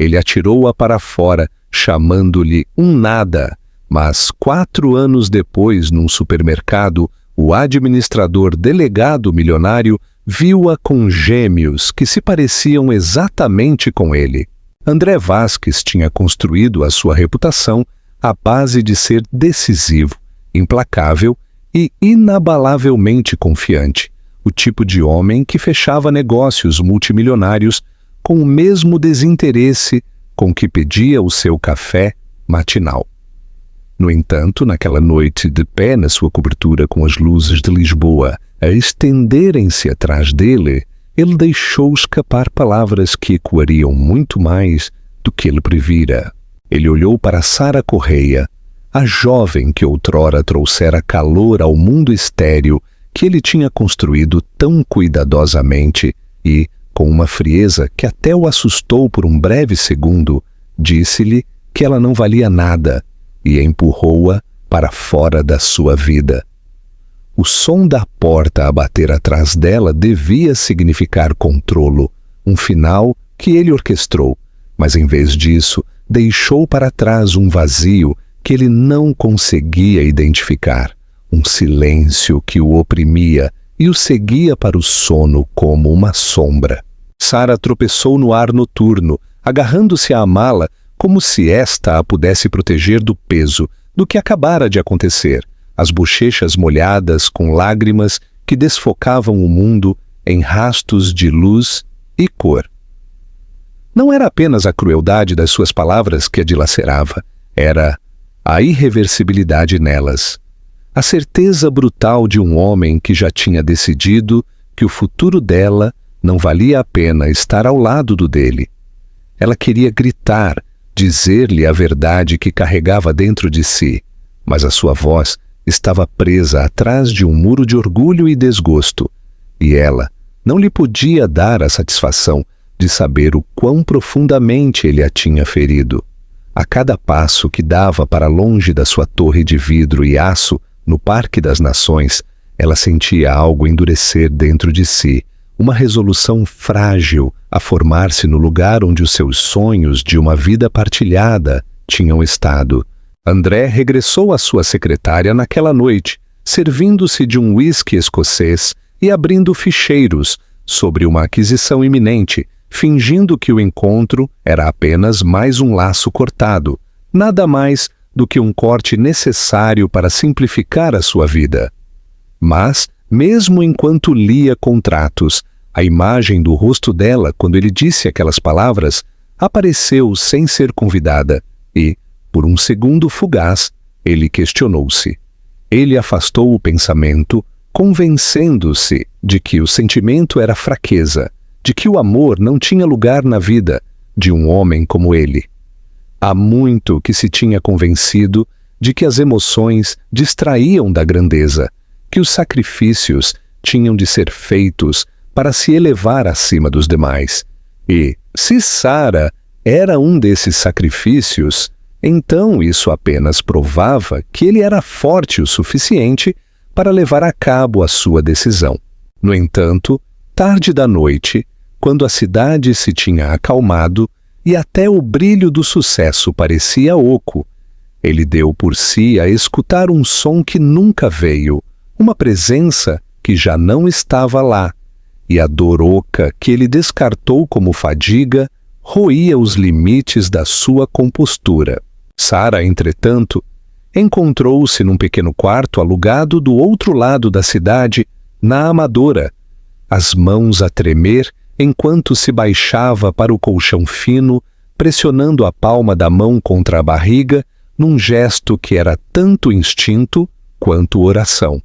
Ele atirou-a para fora, chamando-lhe um nada. Mas 4 anos depois, num supermercado, o administrador delegado milionário viu-a com gêmeos que se pareciam exatamente com ele. André Vasques tinha construído a sua reputação à base de ser decisivo, implacável e inabalavelmente confiante, o tipo de homem que fechava negócios multimilionários com o mesmo desinteresse com que pedia o seu café matinal. No entanto, naquela noite, de pé na sua cobertura com as luzes de Lisboa a estenderem-se atrás dele, ele deixou escapar palavras que ecoariam muito mais do que ele previra. Ele olhou para Sara Correia, a jovem que outrora trouxera calor ao mundo estéril que ele tinha construído tão cuidadosamente e, com uma frieza que até o assustou por um breve segundo, disse-lhe que ela não valia nada e empurrou-a para fora da sua vida. O som da porta a bater atrás dela devia significar controlo, um final que ele orquestrou, mas em vez disso, deixou para trás um vazio que ele não conseguia identificar, um silêncio que o oprimia e o seguia para o sono como uma sombra. Sara tropeçou no ar noturno, agarrando-se à mala como se esta a pudesse proteger do peso do que acabara de acontecer, as bochechas molhadas com lágrimas que desfocavam o mundo em rastos de luz e cor. Não era apenas a crueldade das suas palavras que a dilacerava, era a irreversibilidade nelas, a certeza brutal de um homem que já tinha decidido que o futuro dela não valia a pena estar ao lado do dele. Ela queria gritar, dizer-lhe a verdade que carregava dentro de si, mas a sua voz estava presa atrás de um muro de orgulho e desgosto, e ela não lhe podia dar a satisfação de saber o quão profundamente ele a tinha ferido. A cada passo que dava para longe da sua torre de vidro e aço no Parque das Nações, ela sentia algo endurecer dentro de si, uma resolução frágil a formar-se no lugar onde os seus sonhos de uma vida partilhada tinham estado. André regressou à sua secretária naquela noite, servindo-se de um uísque escocês e abrindo ficheiros sobre uma aquisição iminente, fingindo que o encontro era apenas mais um laço cortado, nada mais do que um corte necessário para simplificar a sua vida. Mas, mesmo enquanto lia contratos, a imagem do rosto dela, quando ele disse aquelas palavras, apareceu sem ser convidada e, por um segundo fugaz, ele questionou-se. Ele afastou o pensamento, convencendo-se de que o sentimento era fraqueza, de que o amor não tinha lugar na vida de um homem como ele. Há muito que se tinha convencido de que as emoções distraíam da grandeza, que os sacrifícios tinham de ser feitos para se elevar acima dos demais. E, se Sara era um desses sacrifícios, então isso apenas provava que ele era forte o suficiente para levar a cabo a sua decisão. No entanto, tarde da noite, quando a cidade se tinha acalmado e até o brilho do sucesso parecia oco, ele deu por si a escutar um som que nunca veio, uma presença que já não estava lá, e a dor oca que ele descartou como fadiga roía os limites da sua compostura. Sara, entretanto, encontrou-se num pequeno quarto alugado do outro lado da cidade, na Amadora, as mãos a tremer enquanto se baixava para o colchão fino, pressionando a palma da mão contra a barriga, num gesto que era tanto instinto quanto oração.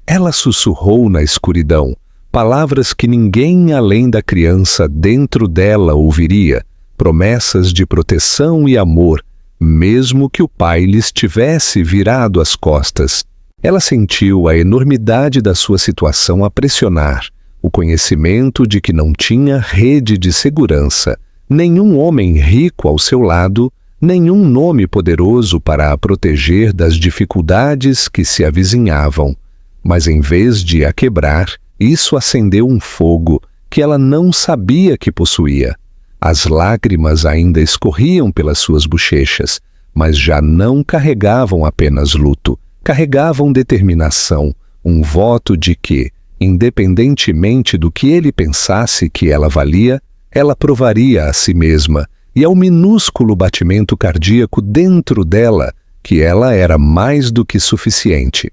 Ela sussurrou na escuridão, palavras que ninguém além da criança dentro dela ouviria, promessas de proteção e amor, mesmo que o pai lhes tivesse virado as costas. Ela sentiu a enormidade da sua situação a pressionar, o conhecimento de que não tinha rede de segurança, nenhum homem rico ao seu lado, nenhum nome poderoso para a proteger das dificuldades que se avizinhavam. Mas em vez de a quebrar, isso acendeu um fogo que ela não sabia que possuía. As lágrimas ainda escorriam pelas suas bochechas, mas já não carregavam apenas luto, carregavam determinação, um voto de que, independentemente do que ele pensasse que ela valia, ela provaria a si mesma e ao minúsculo batimento cardíaco dentro dela que ela era mais do que suficiente.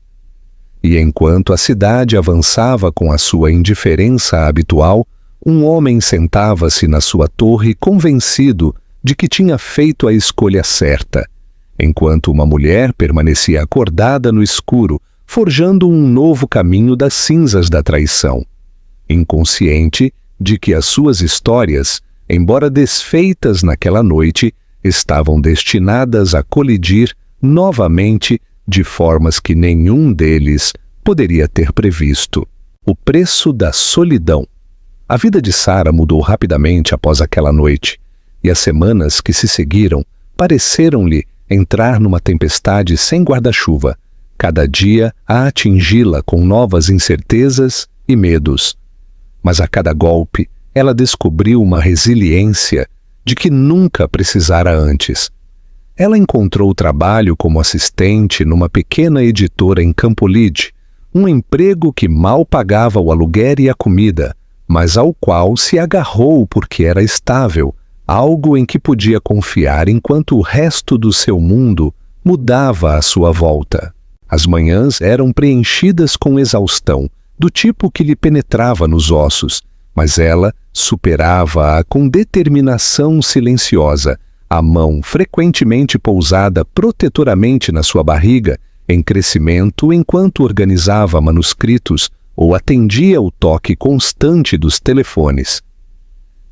E enquanto a cidade avançava com a sua indiferença habitual, um homem sentava-se na sua torre convencido de que tinha feito a escolha certa, enquanto uma mulher permanecia acordada no escuro, forjando um novo caminho das cinzas da traição, inconsciente de que as suas histórias, embora desfeitas naquela noite, estavam destinadas a colidir novamente de formas que nenhum deles poderia ter previsto. O preço da solidão. A vida de Sara mudou rapidamente após aquela noite, e as semanas que se seguiram pareceram-lhe entrar numa tempestade sem guarda-chuva, cada dia a atingi-la com novas incertezas e medos. Mas a cada golpe, ela descobriu uma resiliência de que nunca precisara antes. Ela encontrou trabalho como assistente numa pequena editora em Campolide, um emprego que mal pagava o aluguer e a comida, mas ao qual se agarrou porque era estável, algo em que podia confiar enquanto o resto do seu mundo mudava à sua volta. As manhãs eram preenchidas com exaustão, do tipo que lhe penetrava nos ossos, mas ela superava-a com determinação silenciosa, a mão frequentemente pousada protetoramente na sua barriga, em crescimento enquanto organizava manuscritos ou atendia o toque constante dos telefones.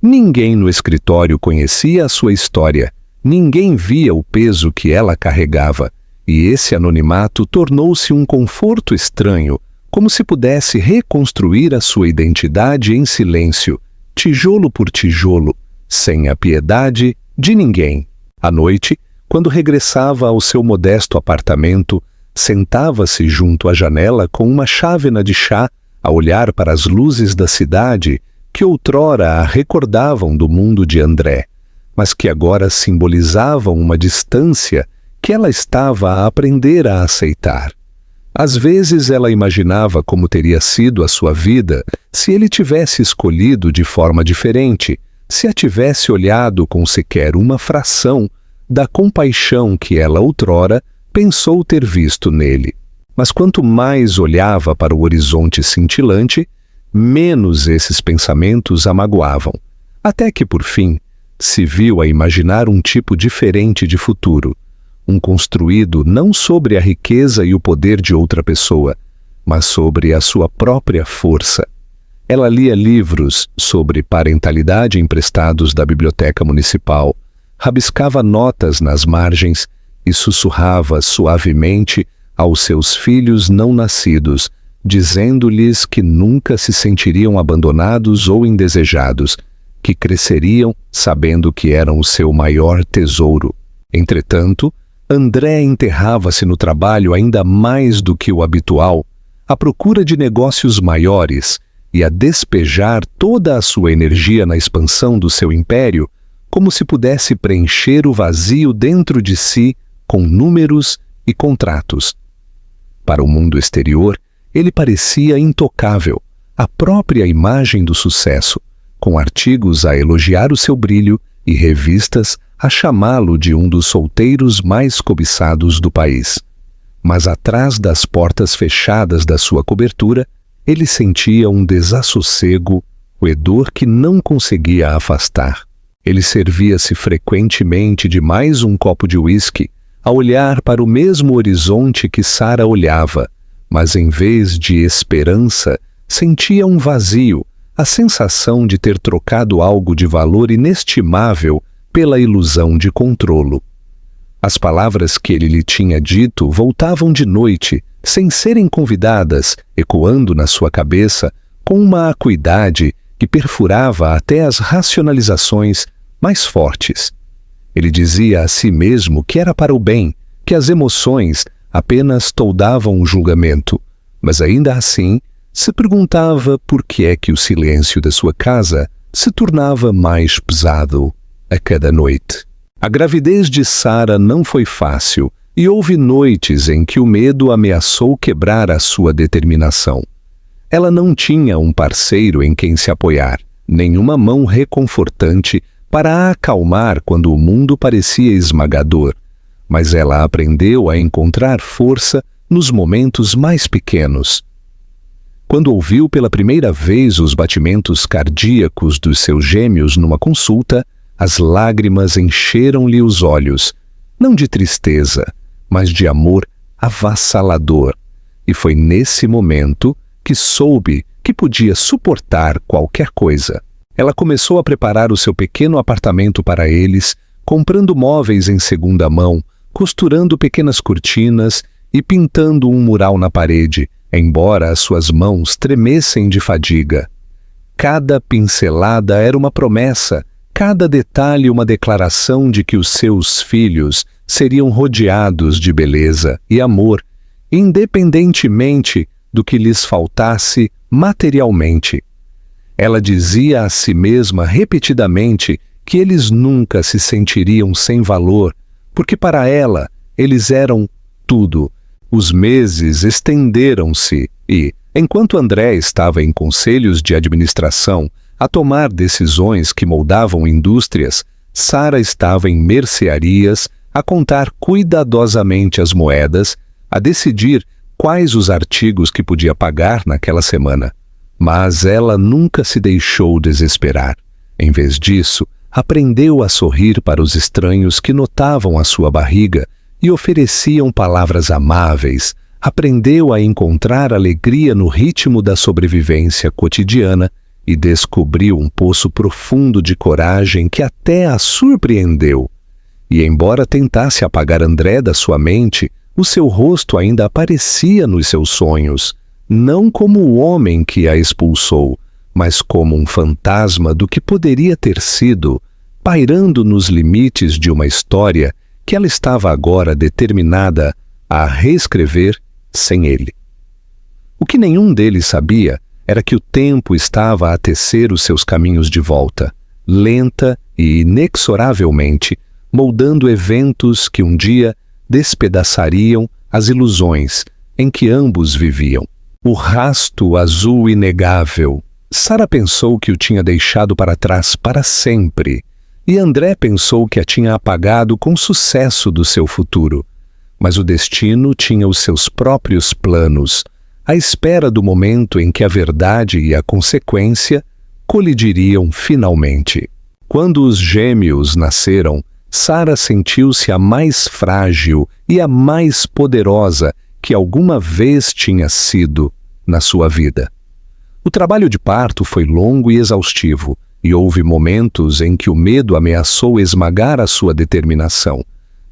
Ninguém no escritório conhecia a sua história, ninguém via o peso que ela carregava, e esse anonimato tornou-se um conforto estranho, como se pudesse reconstruir a sua identidade em silêncio, tijolo por tijolo, sem a piedade de ninguém. À noite, quando regressava ao seu modesto apartamento, sentava-se junto à janela com uma chávena de chá a olhar para as luzes da cidade que outrora a recordavam do mundo de André, mas que agora simbolizavam uma distância que ela estava a aprender a aceitar. Às vezes ela imaginava como teria sido a sua vida se ele tivesse escolhido de forma diferente, se a tivesse olhado com sequer uma fração da compaixão que ela outrora pensou ter visto nele. Mas quanto mais olhava para o horizonte cintilante, menos esses pensamentos a magoavam, até que, por fim, se viu a imaginar um tipo diferente de futuro, um construído não sobre a riqueza e o poder de outra pessoa, mas sobre a sua própria força. Ela lia livros sobre parentalidade emprestados da biblioteca municipal, rabiscava notas nas margens e sussurrava suavemente aos seus filhos não nascidos, dizendo-lhes que nunca se sentiriam abandonados ou indesejados, que cresceriam sabendo que eram o seu maior tesouro. Entretanto, André enterrava-se no trabalho ainda mais do que o habitual, à procura de negócios maiores e a despejar toda a sua energia na expansão do seu império, como se pudesse preencher o vazio dentro de si com números e contratos. Para o mundo exterior, ele parecia intocável, a própria imagem do sucesso, com artigos a elogiar o seu brilho e revistas a chamá-lo de um dos solteiros mais cobiçados do país. Mas atrás das portas fechadas da sua cobertura, ele sentia um desassossego, roedor que não conseguia afastar. Ele servia-se frequentemente de mais um copo de uísque, a olhar para o mesmo horizonte que Sara olhava, mas em vez de esperança, sentia um vazio, a sensação de ter trocado algo de valor inestimável pela ilusão de controlo. As palavras que ele lhe tinha dito voltavam de noite, sem serem convidadas, ecoando na sua cabeça com uma acuidade que perfurava até as racionalizações mais fortes. Ele dizia a si mesmo que era para o bem, que as emoções apenas toldavam o julgamento, mas ainda assim se perguntava por que é que o silêncio da sua casa se tornava mais pesado a cada noite. A gravidez de Sara não foi fácil e houve noites em que o medo ameaçou quebrar a sua determinação. Ela não tinha um parceiro em quem se apoiar, nenhuma mão reconfortante para a acalmar quando o mundo parecia esmagador, mas ela aprendeu a encontrar força nos momentos mais pequenos. Quando ouviu pela primeira vez os batimentos cardíacos dos seus gêmeos numa consulta, as lágrimas encheram-lhe os olhos, não de tristeza, mas de amor avassalador. E foi nesse momento que soube que podia suportar qualquer coisa. Ela começou a preparar o seu pequeno apartamento para eles, comprando móveis em segunda mão, costurando pequenas cortinas e pintando um mural na parede, embora as suas mãos tremessem de fadiga. Cada pincelada era uma promessa, cada detalhe uma declaração de que os seus filhos seriam rodeados de beleza e amor, independentemente do que lhes faltasse materialmente. Ela dizia a si mesma repetidamente que eles nunca se sentiriam sem valor, porque para ela eles eram tudo. Os meses estenderam-se e, enquanto André estava em conselhos de administração a tomar decisões que moldavam indústrias, Sara estava em mercearias a contar cuidadosamente as moedas, a decidir quais os artigos que podia pagar naquela semana. Mas ela nunca se deixou desesperar. Em vez disso, aprendeu a sorrir para os estranhos que notavam a sua barriga e ofereciam palavras amáveis, aprendeu a encontrar alegria no ritmo da sobrevivência cotidiana e descobriu um poço profundo de coragem que até a surpreendeu. E embora tentasse apagar André da sua mente, o seu rosto ainda aparecia nos seus sonhos, não como o homem que a expulsou, mas como um fantasma do que poderia ter sido, pairando nos limites de uma história que ela estava agora determinada a reescrever sem ele. O que nenhum deles sabia era que o tempo estava a tecer os seus caminhos de volta, lenta e inexoravelmente, moldando eventos que um dia despedaçariam as ilusões em que ambos viviam. O rasto azul inegável. Sara pensou que o tinha deixado para trás para sempre, e André pensou que a tinha apagado com sucesso do seu futuro. Mas o destino tinha os seus próprios planos, à espera do momento em que a verdade e a consequência colidiriam finalmente. Quando os gêmeos nasceram, Sara sentiu-se a mais frágil e a mais poderosa que alguma vez tinha sido na sua vida. O trabalho de parto foi longo e exaustivo, e houve momentos em que o medo ameaçou esmagar a sua determinação.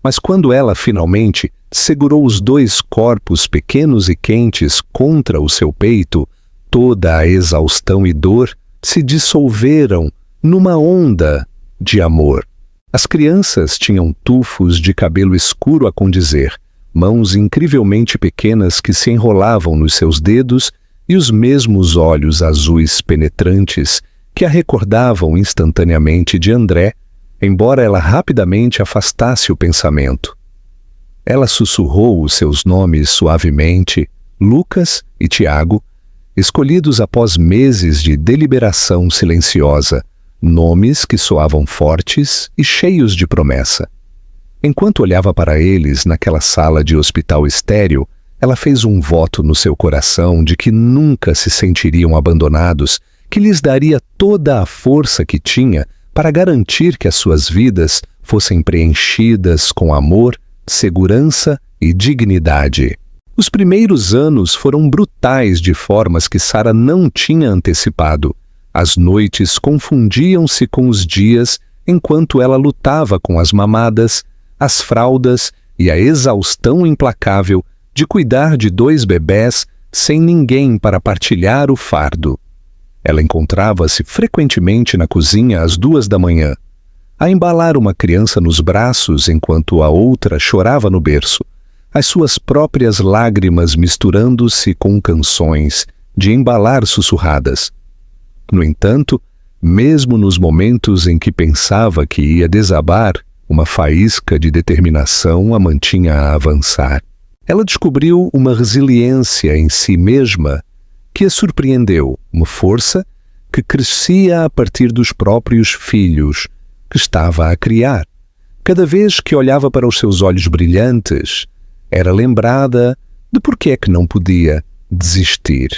Mas quando ela finalmente segurou os dois corpos pequenos e quentes contra o seu peito, toda a exaustão e dor se dissolveram numa onda de amor. As crianças tinham tufos de cabelo escuro a condizer, mãos incrivelmente pequenas que se enrolavam nos seus dedos e os mesmos olhos azuis penetrantes que a recordavam instantaneamente de André, embora ela rapidamente afastasse o pensamento. Ela sussurrou os seus nomes suavemente, Lucas e Tiago, escolhidos após meses de deliberação silenciosa, nomes que soavam fortes e cheios de promessa. Enquanto olhava para eles naquela sala de hospital estéril, ela fez um voto no seu coração de que nunca se sentiriam abandonados, que lhes daria toda a força que tinha para garantir que as suas vidas fossem preenchidas com amor, segurança e dignidade. Os primeiros anos foram brutais de formas que Sara não tinha antecipado. As noites confundiam-se com os dias enquanto ela lutava com as mamadas, as fraldas e a exaustão implacável de cuidar de 2 bebés sem ninguém para partilhar o fardo. Ela encontrava-se frequentemente na cozinha às 2 da manhã, a embalar uma criança nos braços enquanto a outra chorava no berço, as suas próprias lágrimas misturando-se com canções de embalar sussurradas. No entanto, Mesmo nos momentos em que pensava que ia desabar, uma faísca de determinação a mantinha a avançar. Ela descobriu uma resiliência em si mesma que a surpreendeu, uma força que crescia a partir dos próprios filhos que estava a criar. Cada vez que olhava para os seus olhos brilhantes, era lembrada de por que é que não podia desistir,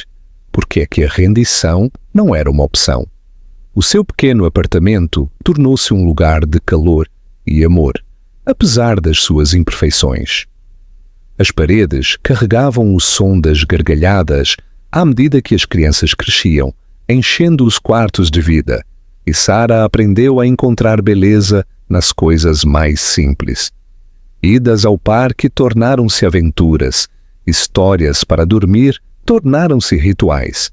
porque é que a rendição não era uma opção. O seu pequeno apartamento tornou-se um lugar de calor e amor, apesar das suas imperfeições. As paredes carregavam o som das gargalhadas à medida que as crianças cresciam, enchendo os quartos de vida, e Sara aprendeu a encontrar beleza nas coisas mais simples. Idas ao parque tornaram-se aventuras, histórias para dormir tornaram-se rituais,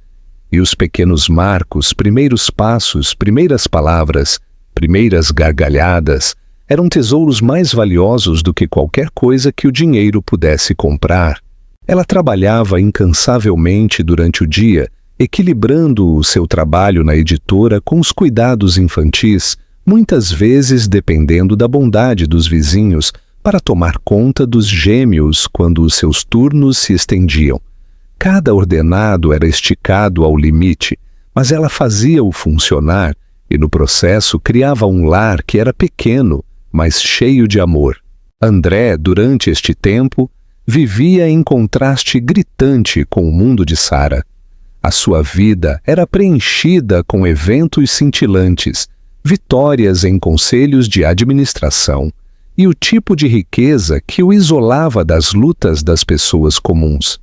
e os pequenos marcos, primeiros passos, primeiras palavras, primeiras gargalhadas, eram tesouros mais valiosos do que qualquer coisa que o dinheiro pudesse comprar. Ela trabalhava incansavelmente durante o dia, equilibrando o seu trabalho na editora com os cuidados infantis, muitas vezes dependendo da bondade dos vizinhos para tomar conta dos gêmeos quando os seus turnos se estendiam. Cada ordenado era esticado ao limite, mas ela fazia-o funcionar e, no processo, criava um lar que era pequeno, mas cheio de amor. André, durante este tempo, vivia em contraste gritante com o mundo de Sara. A sua vida era preenchida com eventos cintilantes, vitórias em conselhos de administração e o tipo de riqueza que o isolava das lutas das pessoas comuns.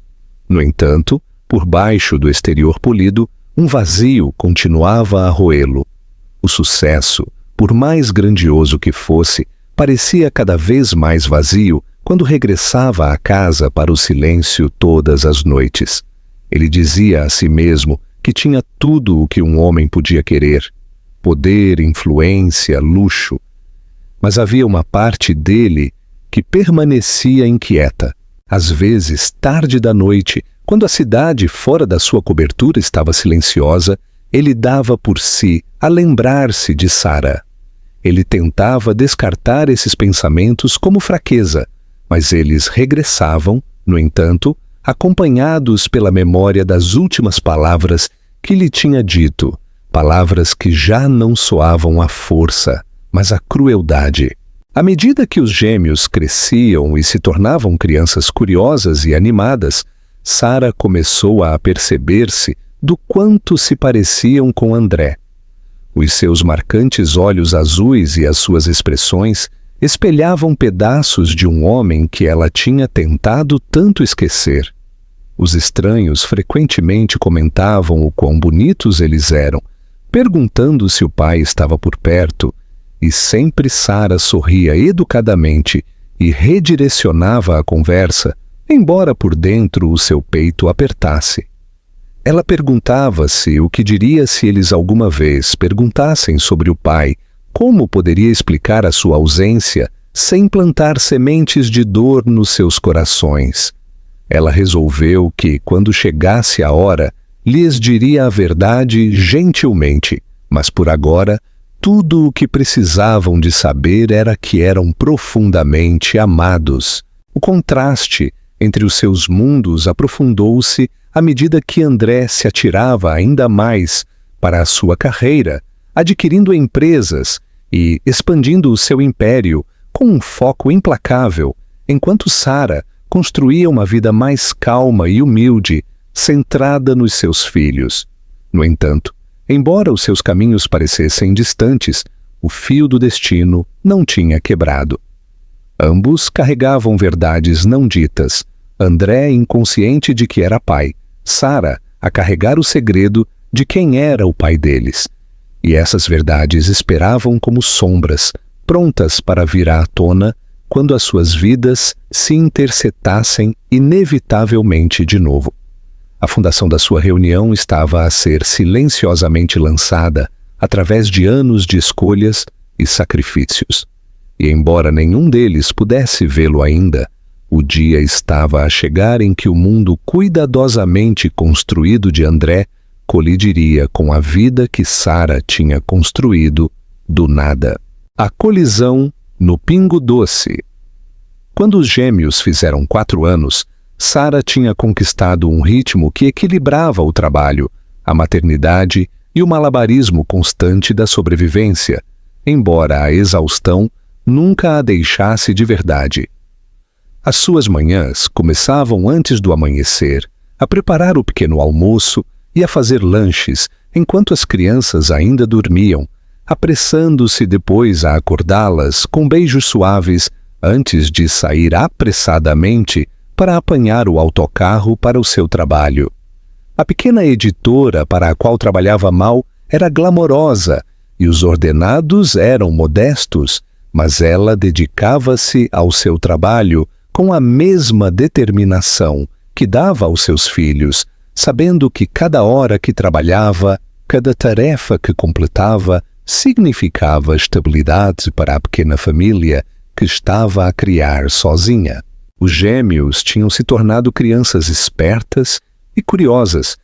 No entanto, por baixo do exterior polido, um vazio continuava a roê-lo. O sucesso, por mais grandioso que fosse, parecia cada vez mais vazio quando regressava à casa para o silêncio todas as noites. Ele dizia a si mesmo que tinha tudo o que um homem podia querer: poder, influência, luxo. Mas havia uma parte dele que permanecia inquieta. Às vezes, tarde da noite, quando a cidade fora da sua cobertura estava silenciosa, ele dava por si a lembrar-se de Sara. Ele tentava descartar esses pensamentos como fraqueza, mas eles regressavam, no entanto, acompanhados pela memória das últimas palavras que lhe tinha dito, palavras que já não soavam a força, mas a crueldade. À medida que os gêmeos cresciam e se tornavam crianças curiosas e animadas, Sara começou a aperceber-se do quanto se pareciam com André. Os seus marcantes olhos azuis e as suas expressões espelhavam pedaços de um homem que ela tinha tentado tanto esquecer. Os estranhos frequentemente comentavam o quão bonitos eles eram, perguntando se o pai estava por perto, e sempre Sara sorria educadamente e redirecionava a conversa, embora por dentro o seu peito apertasse. Ela perguntava-se o que diria se eles alguma vez perguntassem sobre o pai, como poderia explicar a sua ausência sem plantar sementes de dor nos seus corações. Ela resolveu que, quando chegasse a hora, lhes diria a verdade gentilmente, mas por agora, tudo o que precisavam de saber era que eram profundamente amados. O contraste entre os seus mundos aprofundou-se à medida que André se atirava ainda mais para a sua carreira, adquirindo empresas e expandindo o seu império com um foco implacável, enquanto Sara construía uma vida mais calma e humilde, centrada nos seus filhos. No entanto, embora os seus caminhos parecessem distantes, o fio do destino não tinha quebrado. Ambos carregavam verdades não ditas, André inconsciente de que era pai, Sara a carregar o segredo de quem era o pai deles. E essas verdades esperavam como sombras, prontas para vir à tona quando as suas vidas se intersetassem inevitavelmente de novo. A fundação da sua reunião estava a ser silenciosamente lançada através de anos de escolhas e sacrifícios. E embora nenhum deles pudesse vê-lo ainda, o dia estava a chegar em que o mundo cuidadosamente construído de André colidiria com a vida que Sara tinha construído do nada. A colisão no Pingo Doce. Quando os gêmeos fizeram 4 anos, Sara tinha conquistado um ritmo que equilibrava o trabalho, a maternidade e o malabarismo constante da sobrevivência, embora a exaustão nunca a deixasse de verdade. As suas manhãs começavam antes do amanhecer, a preparar o pequeno almoço e a fazer lanches enquanto as crianças ainda dormiam, apressando-se depois a acordá-las com beijos suaves antes de sair apressadamente para apanhar o autocarro para o seu trabalho. A pequena editora para a qual trabalhava mal era glamourosa e os ordenados eram modestos, mas ela dedicava-se ao seu trabalho com a mesma determinação que dava aos seus filhos, sabendo que cada hora que trabalhava, cada tarefa que completava, significava estabilidade para a pequena família que estava a criar sozinha. Os gêmeos tinham se tornado crianças espertas e curiosas,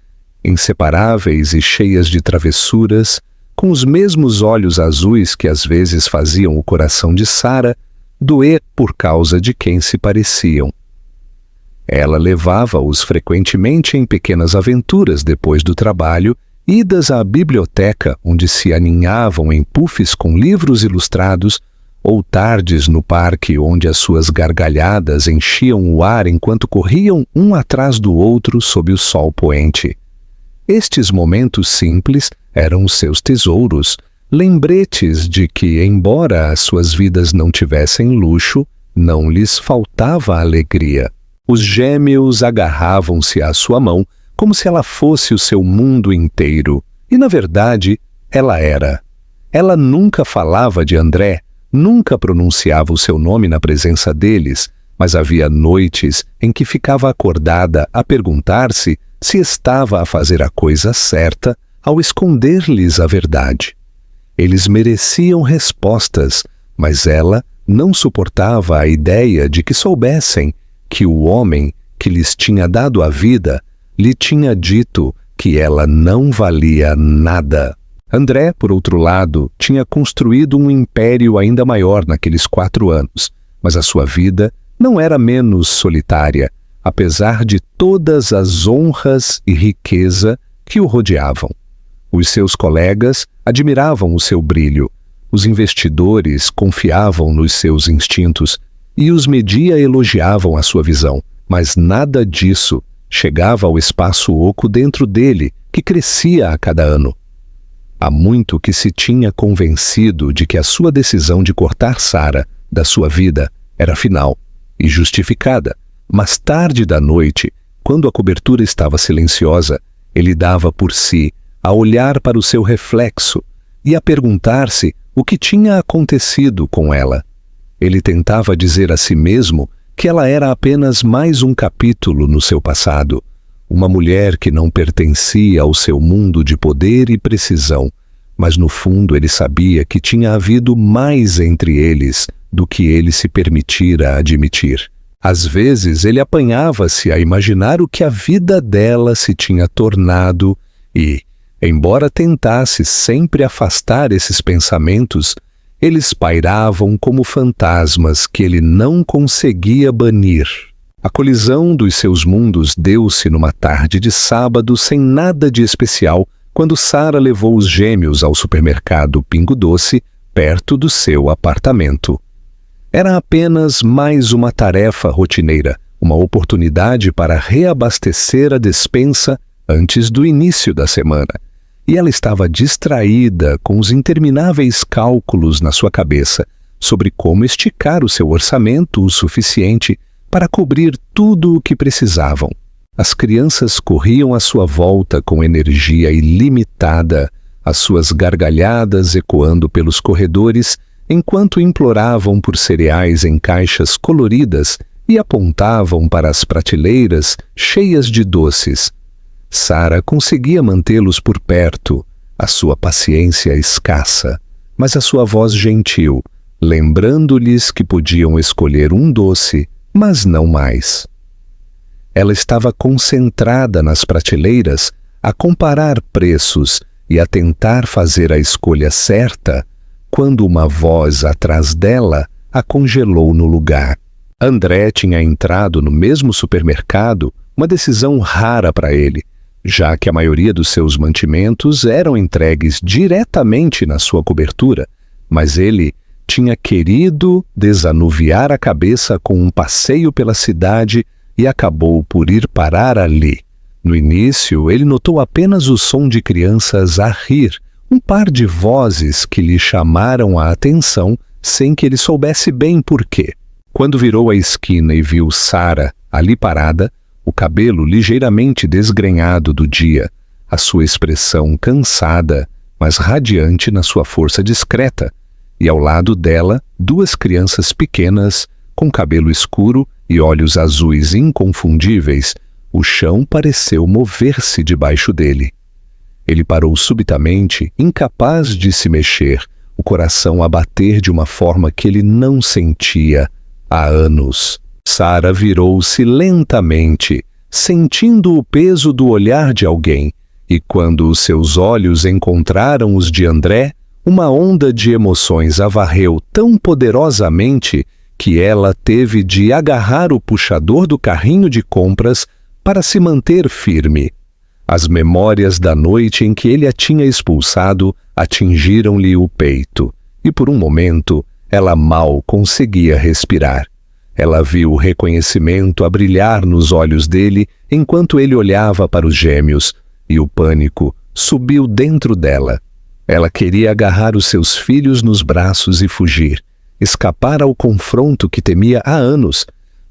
inseparáveis e cheias de travessuras, com os mesmos olhos azuis que às vezes faziam o coração de Sara doer por causa de quem se pareciam. Ela levava-os frequentemente em pequenas aventuras depois do trabalho, idas à biblioteca onde se aninhavam em puffs com livros ilustrados, ou tardes no parque onde as suas gargalhadas enchiam o ar enquanto corriam um atrás do outro sob o sol poente. Estes momentos simples eram os seus tesouros, lembretes de que, embora as suas vidas não tivessem luxo, não lhes faltava alegria. Os gêmeos agarravam-se à sua mão como se ela fosse o seu mundo inteiro. E, na verdade, ela era. Ela nunca falava de André, nunca pronunciava o seu nome na presença deles, mas havia noites em que ficava acordada a perguntar-se se estava a fazer a coisa certa ao esconder-lhes a verdade. Eles mereciam respostas, mas ela não suportava a ideia de que soubessem que o homem que lhes tinha dado a vida lhe tinha dito que ela não valia nada. André, por outro lado, tinha construído um império ainda maior naqueles 4 anos, mas a sua vida não era menos solitária, apesar de todas as honras e riqueza que o rodeavam. Os seus colegas admiravam o seu brilho, os investidores confiavam nos seus instintos e os media elogiavam a sua visão, mas nada disso chegava ao espaço oco dentro dele, que crescia a cada ano. Há muito que se tinha convencido de que a sua decisão de cortar Sara da sua vida era final e justificada, mas tarde da noite, quando a cobertura estava silenciosa, ele dava por si a olhar para o seu reflexo e a perguntar-se o que tinha acontecido com ela. Ele tentava dizer a si mesmo que ela era apenas mais um capítulo no seu passado, uma mulher que não pertencia ao seu mundo de poder e precisão, mas no fundo ele sabia que tinha havido mais entre eles do que ele se permitira admitir. Às vezes ele apanhava-se a imaginar o que a vida dela se tinha tornado e, embora tentasse sempre afastar esses pensamentos, eles pairavam como fantasmas que ele não conseguia banir. A colisão dos seus mundos deu-se numa tarde de sábado sem nada de especial, quando Sara levou os gêmeos ao supermercado Pingo Doce, perto do seu apartamento. Era apenas mais uma tarefa rotineira, uma oportunidade para reabastecer a despensa antes do início da semana. E ela estava distraída com os intermináveis cálculos na sua cabeça sobre como esticar o seu orçamento o suficiente para cobrir tudo o que precisavam. As crianças corriam à sua volta com energia ilimitada, as suas gargalhadas ecoando pelos corredores enquanto imploravam por cereais em caixas coloridas e apontavam para as prateleiras cheias de doces. Sara conseguia mantê-los por perto, a sua paciência escassa, mas a sua voz gentil, lembrando-lhes que podiam escolher um doce, mas não mais. Ela estava concentrada nas prateleiras, a comparar preços e a tentar fazer a escolha certa, quando uma voz atrás dela a congelou no lugar. André tinha entrado no mesmo supermercado, uma decisão rara para ele, já que a maioria dos seus mantimentos eram entregues diretamente na sua cobertura, mas ele tinha querido desanuviar a cabeça com um passeio pela cidade e acabou por ir parar ali. No início, ele notou apenas o som de crianças a rir, um par de vozes que lhe chamaram a atenção sem que ele soubesse bem por quê. Quando virou a esquina e viu Sara ali parada, o cabelo ligeiramente desgrenhado do dia, a sua expressão cansada, mas radiante na sua força discreta, e ao lado dela, duas crianças pequenas, com cabelo escuro e olhos azuis inconfundíveis, o chão pareceu mover-se debaixo dele. Ele parou subitamente, incapaz de se mexer, o coração a bater de uma forma que ele não sentia há anos. Sara virou-se lentamente, sentindo o peso do olhar de alguém, e quando os seus olhos encontraram os de André, uma onda de emoções a varreu tão poderosamente que ela teve de agarrar o puxador do carrinho de compras para se manter firme. As memórias da noite em que ele a tinha expulsado atingiram-lhe o peito, e por um momento ela mal conseguia respirar. Ela viu o reconhecimento a brilhar nos olhos dele enquanto ele olhava para os gêmeos, e o pânico subiu dentro dela. Ela queria agarrar os seus filhos nos braços e fugir, escapar ao confronto que temia há anos,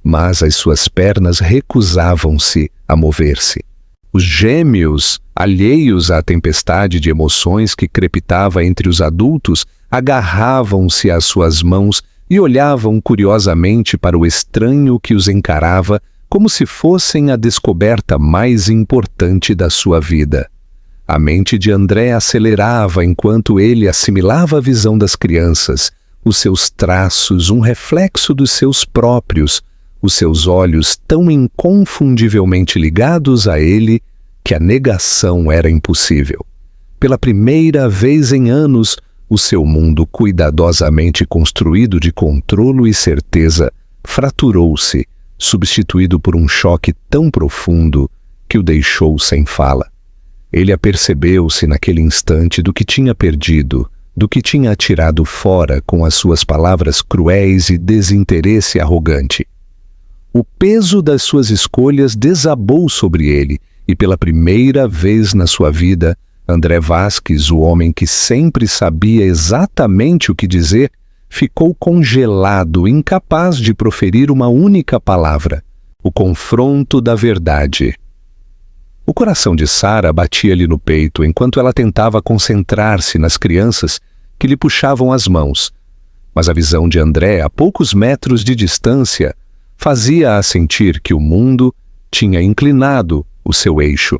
mas as suas pernas recusavam-se a mover-se. Os gêmeos, alheios à tempestade de emoções que crepitava entre os adultos, agarravam-se às suas mãos e olhavam curiosamente para o estranho que os encarava como se fossem a descoberta mais importante da sua vida. A mente de André acelerava enquanto ele assimilava a visão das crianças, os seus traços um reflexo dos seus próprios, os seus olhos tão inconfundivelmente ligados a ele que a negação era impossível. Pela primeira vez em anos, o seu mundo cuidadosamente construído de controlo e certeza fraturou-se, substituído por um choque tão profundo que o deixou sem fala. Ele apercebeu-se naquele instante do que tinha perdido, do que tinha atirado fora com as suas palavras cruéis e desinteresse arrogante. O peso das suas escolhas desabou sobre ele, e pela primeira vez na sua vida, André Vasques, o homem que sempre sabia exatamente o que dizer, ficou congelado, incapaz de proferir uma única palavra: o confronto da verdade. O coração de Sara batia-lhe no peito enquanto ela tentava concentrar-se nas crianças que lhe puxavam as mãos, mas a visão de André, a poucos metros de distância, fazia-a sentir que o mundo tinha inclinado o seu eixo.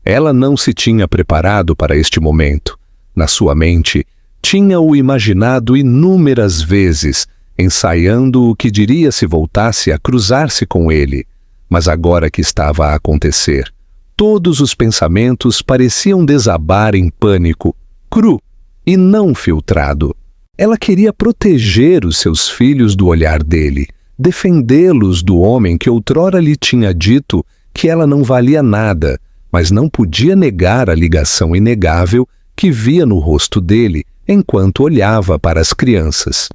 Ela não se tinha preparado para este momento. Na sua mente, tinha-o imaginado inúmeras vezes, ensaiando o que diria se voltasse a cruzar-se com ele. Mas agora que estava a acontecer, todos os pensamentos pareciam desabar em pânico, cru e não filtrado. Ela queria proteger os seus filhos do olhar dele, defendê-los do homem que outrora lhe tinha dito que ela não valia nada, mas não podia negar a ligação inegável que via no rosto dele enquanto olhava para as crianças.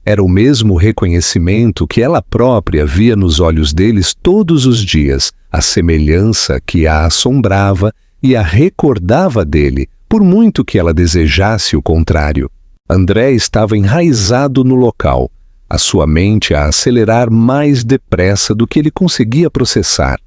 Era o mesmo reconhecimento que ela própria via nos olhos deles todos os dias, a semelhança que a assombrava e a recordava dele, por muito que ela desejasse o contrário. André estava enraizado no local, a sua mente a acelerar mais depressa do que ele conseguia processar.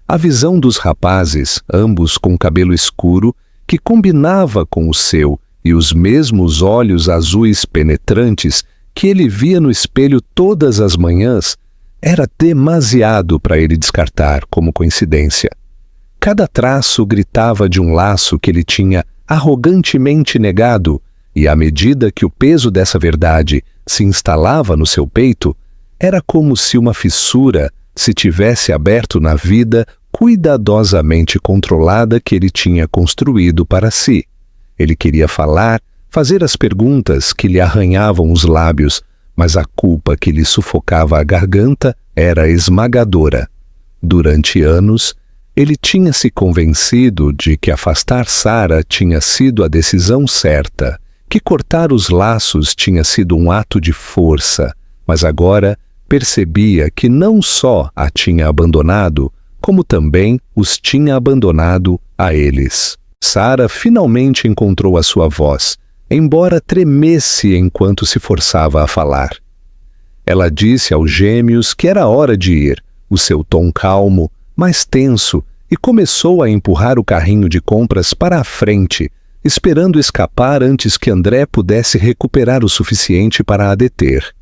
A visão dos rapazes, ambos com cabelo escuro, que combinava com o seu, e os mesmos olhos azuis penetrantes que ele via no espelho todas as manhãs, era demasiado para ele descartar como coincidência. Cada traço gritava de um laço que ele tinha arrogantemente negado, e à medida que o peso dessa verdade se instalava no seu peito, era como se uma fissura se tivesse aberto na vida cuidadosamente controlada que ele tinha construído para si. Ele queria falar, fazer as perguntas que lhe arranhavam os lábios, mas a culpa que lhe sufocava a garganta era esmagadora. Durante anos, ele tinha se convencido de que afastar Sara tinha sido a decisão certa, que cortar os laços tinha sido um ato de força, mas agora percebia que não só a tinha abandonado, como também os tinha abandonado a eles. Sara finalmente encontrou a sua voz, embora tremesse enquanto se forçava a falar. Ela disse aos gêmeos que era hora de ir, o seu tom calmo, mas tenso, e começou a empurrar o carrinho de compras para a frente, esperando escapar antes que André pudesse recuperar o suficiente para a deter.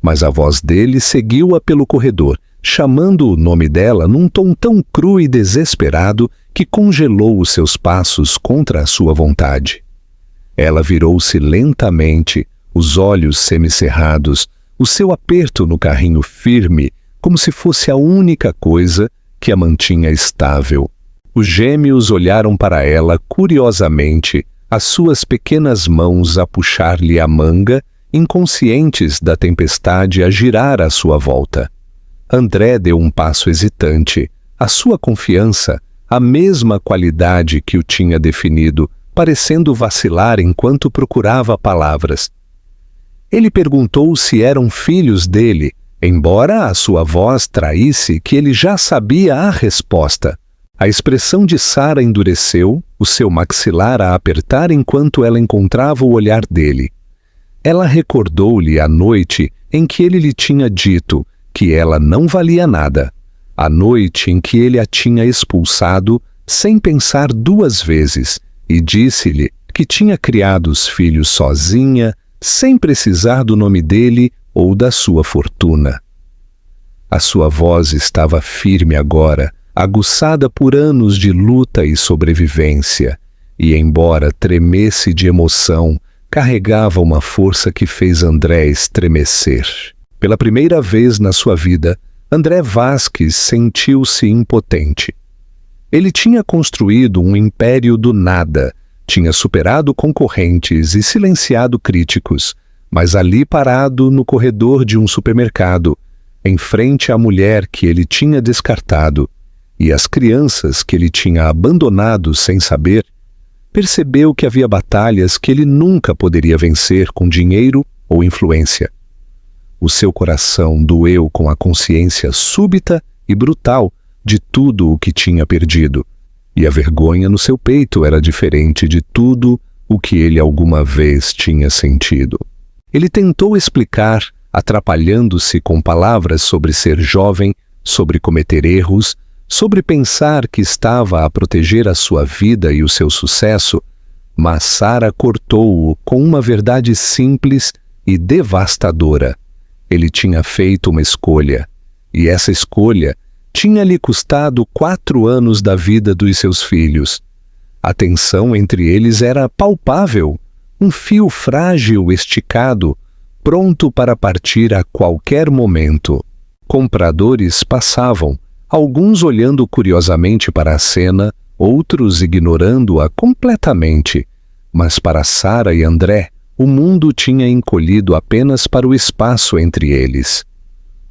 Mas a voz dele seguiu-a pelo corredor, chamando o nome dela num tom tão cru e desesperado que congelou os seus passos contra a sua vontade. Ela virou-se lentamente, os olhos semicerrados, o seu aperto no carrinho firme, como se fosse a única coisa que a mantinha estável. Os gêmeos olharam para ela curiosamente, as suas pequenas mãos a puxar-lhe a manga, inconscientes da tempestade a girar à sua volta. André deu um passo hesitante. A sua confiança, a mesma qualidade que o tinha definido, parecendo vacilar enquanto procurava palavras. Ele perguntou se eram filhos dele, embora a sua voz traísse que ele já sabia a resposta. A expressão de Sara endureceu, o seu maxilar a apertar enquanto ela encontrava o olhar dele. Ela recordou-lhe a noite em que ele lhe tinha dito que ela não valia nada, a noite em que ele a tinha expulsado sem pensar duas vezes, e disse-lhe que tinha criado os filhos sozinha, sem precisar do nome dele ou da sua fortuna. A sua voz estava firme agora, aguçada por anos de luta e sobrevivência, e embora tremesse de emoção, carregava uma força que fez André estremecer. Pela primeira vez na sua vida, André Vasques sentiu-se impotente. Ele tinha construído um império do nada, tinha superado concorrentes e silenciado críticos, mas ali parado no corredor de um supermercado, em frente à mulher que ele tinha descartado e às crianças que ele tinha abandonado sem saber, percebeu que havia batalhas que ele nunca poderia vencer com dinheiro ou influência. O seu coração doeu com a consciência súbita e brutal de tudo o que tinha perdido, e a vergonha no seu peito era diferente de tudo o que ele alguma vez tinha sentido. Ele tentou explicar, atrapalhando-se com palavras sobre ser jovem, sobre cometer erros, sobre pensar que estava a proteger a sua vida e o seu sucesso, mas Sara cortou-o com uma verdade simples e devastadora. Ele tinha feito uma escolha, e essa escolha tinha lhe custado 4 anos da vida dos seus filhos. A tensão entre eles era palpável, um fio frágil esticado, pronto para partir a qualquer momento. Compradores passavam, alguns olhando curiosamente para a cena, outros ignorando-a completamente. Mas para Sara e André, o mundo tinha encolhido apenas para o espaço entre eles.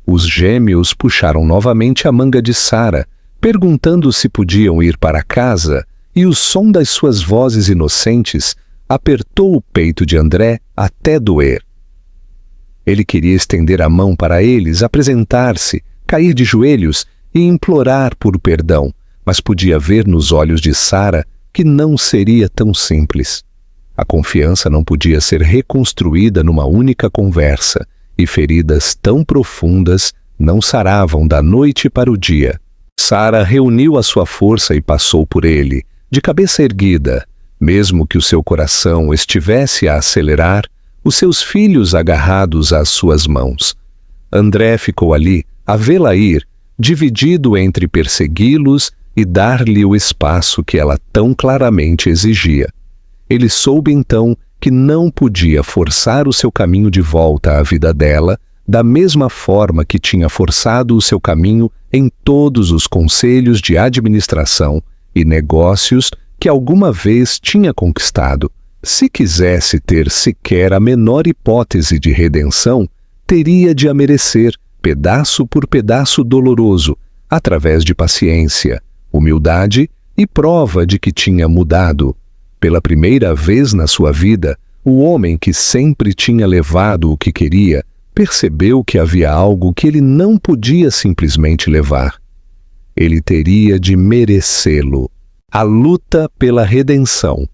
Os gêmeos puxaram novamente a manga de Sara, perguntando se podiam ir para casa, e o som das suas vozes inocentes apertou o peito de André até doer. Ele queria estender a mão para eles, apresentar-se, cair de joelhos e implorar por perdão, mas podia ver nos olhos de Sara que não seria tão simples. A confiança não podia ser reconstruída numa única conversa, e feridas tão profundas não saravam da noite para o dia. Sara reuniu a sua força e passou por ele, de cabeça erguida, mesmo que o seu coração estivesse a acelerar, os seus filhos agarrados às suas mãos. André ficou ali, a vê-la ir, dividido entre persegui-los e dar-lhe o espaço que ela tão claramente exigia. Ele soube então que não podia forçar o seu caminho de volta à vida dela, da mesma forma que tinha forçado o seu caminho em todos os conselhos de administração e negócios que alguma vez tinha conquistado. Se quisesse ter sequer a menor hipótese de redenção, teria de a merecer, pedaço por pedaço doloroso, através de paciência, humildade e prova de que tinha mudado. Pela primeira vez na sua vida, o homem que sempre tinha levado o que queria, percebeu que havia algo que ele não podia simplesmente levar. Ele teria de merecê-lo. A luta pela redenção.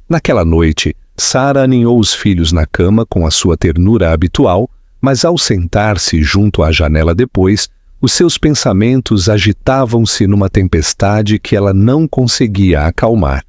Naquela noite, Sara aninhou os filhos na cama com a sua ternura habitual, mas ao sentar-se junto à janela depois, os seus pensamentos agitavam-se numa tempestade que ela não conseguia acalmar.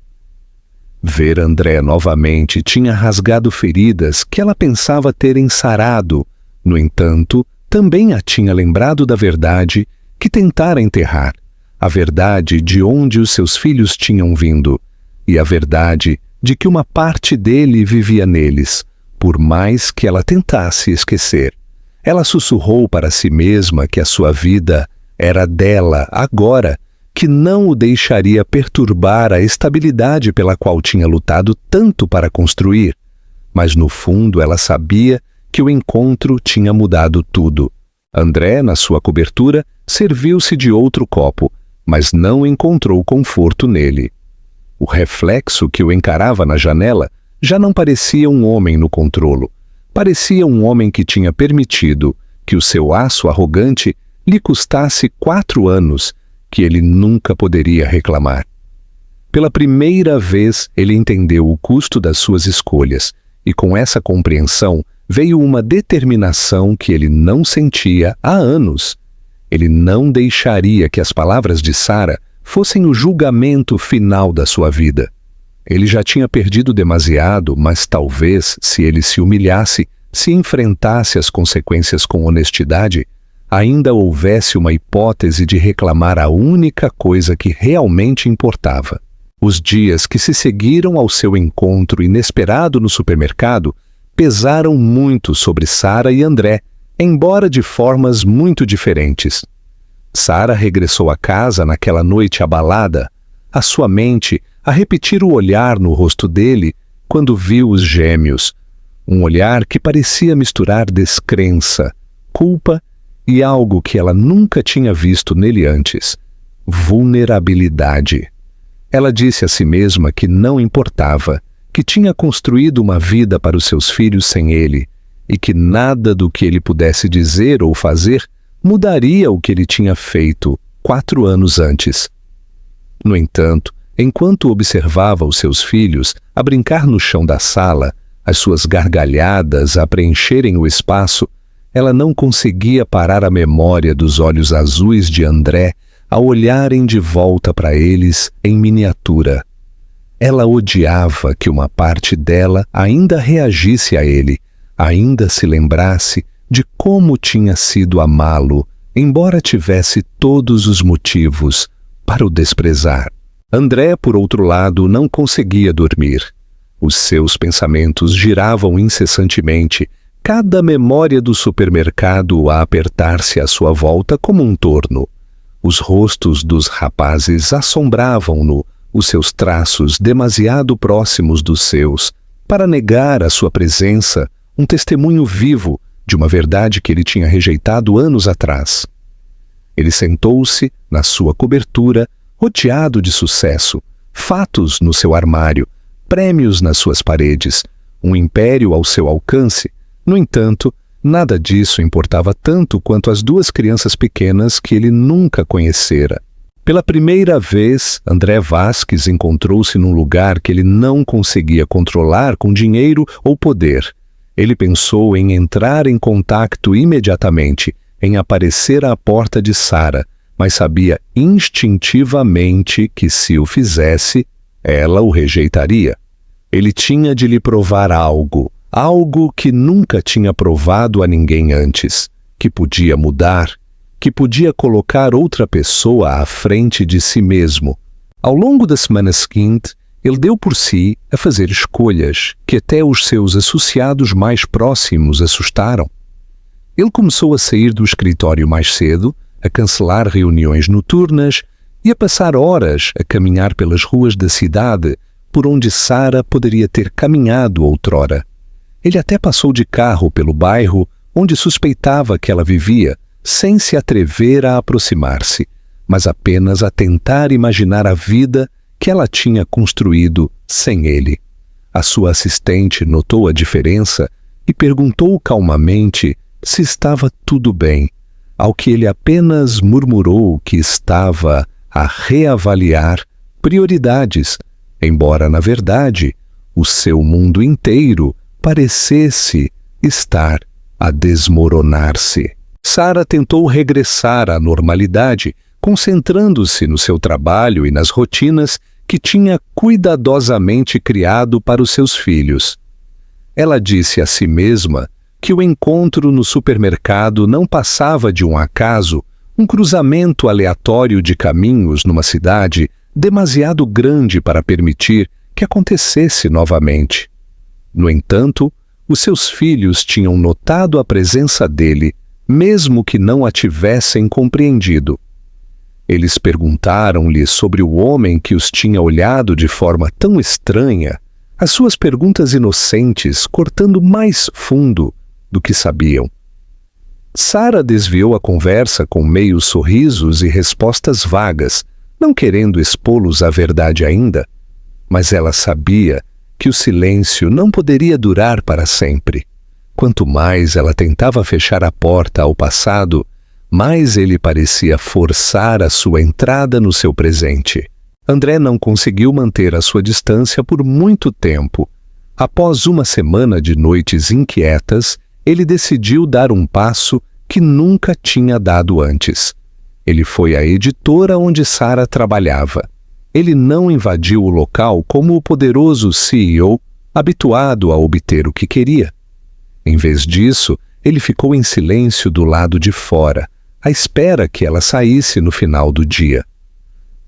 Ver André novamente tinha rasgado feridas que ela pensava ter ensarado. No entanto, também a tinha lembrado da verdade que tentara enterrar, a verdade de onde os seus filhos tinham vindo, e a verdade de que uma parte dele vivia neles, por mais que ela tentasse esquecer. Ela sussurrou para si mesma que a sua vida era dela agora, que não o deixaria perturbar a estabilidade pela qual tinha lutado tanto para construir. Mas no fundo ela sabia que o encontro tinha mudado tudo. André, na sua cobertura, serviu-se de outro copo, mas não encontrou conforto nele. O reflexo que o encarava na janela já não parecia um homem no controlo. Parecia um homem que tinha permitido que o seu aço arrogante lhe custasse 4 anos, que ele nunca poderia reclamar. Pela primeira vez, ele entendeu o custo das suas escolhas, e com essa compreensão veio uma determinação que ele não sentia há anos. Ele não deixaria que as palavras de Sara fossem o julgamento final da sua vida. Ele já tinha perdido demasiado, mas talvez, se ele se humilhasse, se enfrentasse as consequências com honestidade, ainda houvesse uma hipótese de reclamar a única coisa que realmente importava. Os dias que se seguiram ao seu encontro inesperado no supermercado pesaram muito sobre Sara e André, embora de formas muito diferentes. Sara regressou a casa naquela noite abalada, a sua mente a repetir o olhar no rosto dele quando viu os gêmeos, um olhar que parecia misturar descrença, culpa e algo que ela nunca tinha visto nele antes: vulnerabilidade. Ela disse a si mesma que não importava, que tinha construído uma vida para os seus filhos sem ele, e que nada do que ele pudesse dizer ou fazer mudaria o que ele tinha feito 4 anos antes. No entanto, enquanto observava os seus filhos a brincar no chão da sala, as suas gargalhadas a preencherem o espaço, ela não conseguia parar a memória dos olhos azuis de André a olharem de volta para eles em miniatura. Ela odiava que uma parte dela ainda reagisse a ele, ainda se lembrasse de como tinha sido amá-lo, embora tivesse todos os motivos para o desprezar. André, por outro lado, não conseguia dormir. Os seus pensamentos giravam incessantemente, cada memória do supermercado a apertar-se à sua volta como um torno. Os rostos dos rapazes assombravam-no, os seus traços demasiado próximos dos seus, para negar a sua presença, um testemunho vivo de uma verdade que ele tinha rejeitado anos atrás. Ele sentou-se na sua cobertura, rodeado de sucesso, fatos no seu armário, prêmios nas suas paredes, um império ao seu alcance. No entanto, nada disso importava tanto quanto as 2 crianças pequenas que ele nunca conhecera. Pela primeira vez, André Vasques encontrou-se num lugar que ele não conseguia controlar com dinheiro ou poder. Ele pensou em entrar em contato imediatamente, em aparecer à porta de Sara, mas sabia instintivamente que, se o fizesse, ela o rejeitaria. Ele tinha de lhe provar algo, algo que nunca tinha provado a ninguém antes, que podia mudar, que podia colocar outra pessoa à frente de si mesmo. Ao longo da semana seguinte, ele deu por si a fazer escolhas que até os seus associados mais próximos assustaram. Ele começou a sair do escritório mais cedo, a cancelar reuniões noturnas e a passar horas a caminhar pelas ruas da cidade por onde Sara poderia ter caminhado outrora. Ele até passou de carro pelo bairro onde suspeitava que ela vivia, sem se atrever a aproximar-se, mas apenas a tentar imaginar a vida que ela tinha construído sem ele. A sua assistente notou a diferença e perguntou calmamente se estava tudo bem, ao que ele apenas murmurou que estava a reavaliar prioridades, embora, na verdade, o seu mundo inteiro parecesse estar a desmoronar-se. Sara tentou regressar à normalidade, concentrando-se no seu trabalho e nas rotinas que tinha cuidadosamente criado para os seus filhos. Ela disse a si mesma que o encontro no supermercado não passava de um acaso, um cruzamento aleatório de caminhos numa cidade demasiado grande para permitir que acontecesse novamente. No entanto, os seus filhos tinham notado a presença dele, mesmo que não a tivessem compreendido. Eles perguntaram-lhe sobre o homem que os tinha olhado de forma tão estranha, as suas perguntas inocentes cortando mais fundo do que sabiam. Sara desviou a conversa com meios sorrisos e respostas vagas, não querendo expô-los à verdade ainda, mas ela sabia que o silêncio não poderia durar para sempre. Quanto mais ela tentava fechar a porta ao passado, mais ele parecia forçar a sua entrada no seu presente. André não conseguiu manter a sua distância por muito tempo. Após uma semana de noites inquietas, ele decidiu dar um passo que nunca tinha dado antes. Ele foi à editora onde Sara trabalhava. Ele não invadiu o local como o poderoso CEO, habituado a obter o que queria. Em vez disso, ele ficou em silêncio do lado de fora, à espera que ela saísse no final do dia.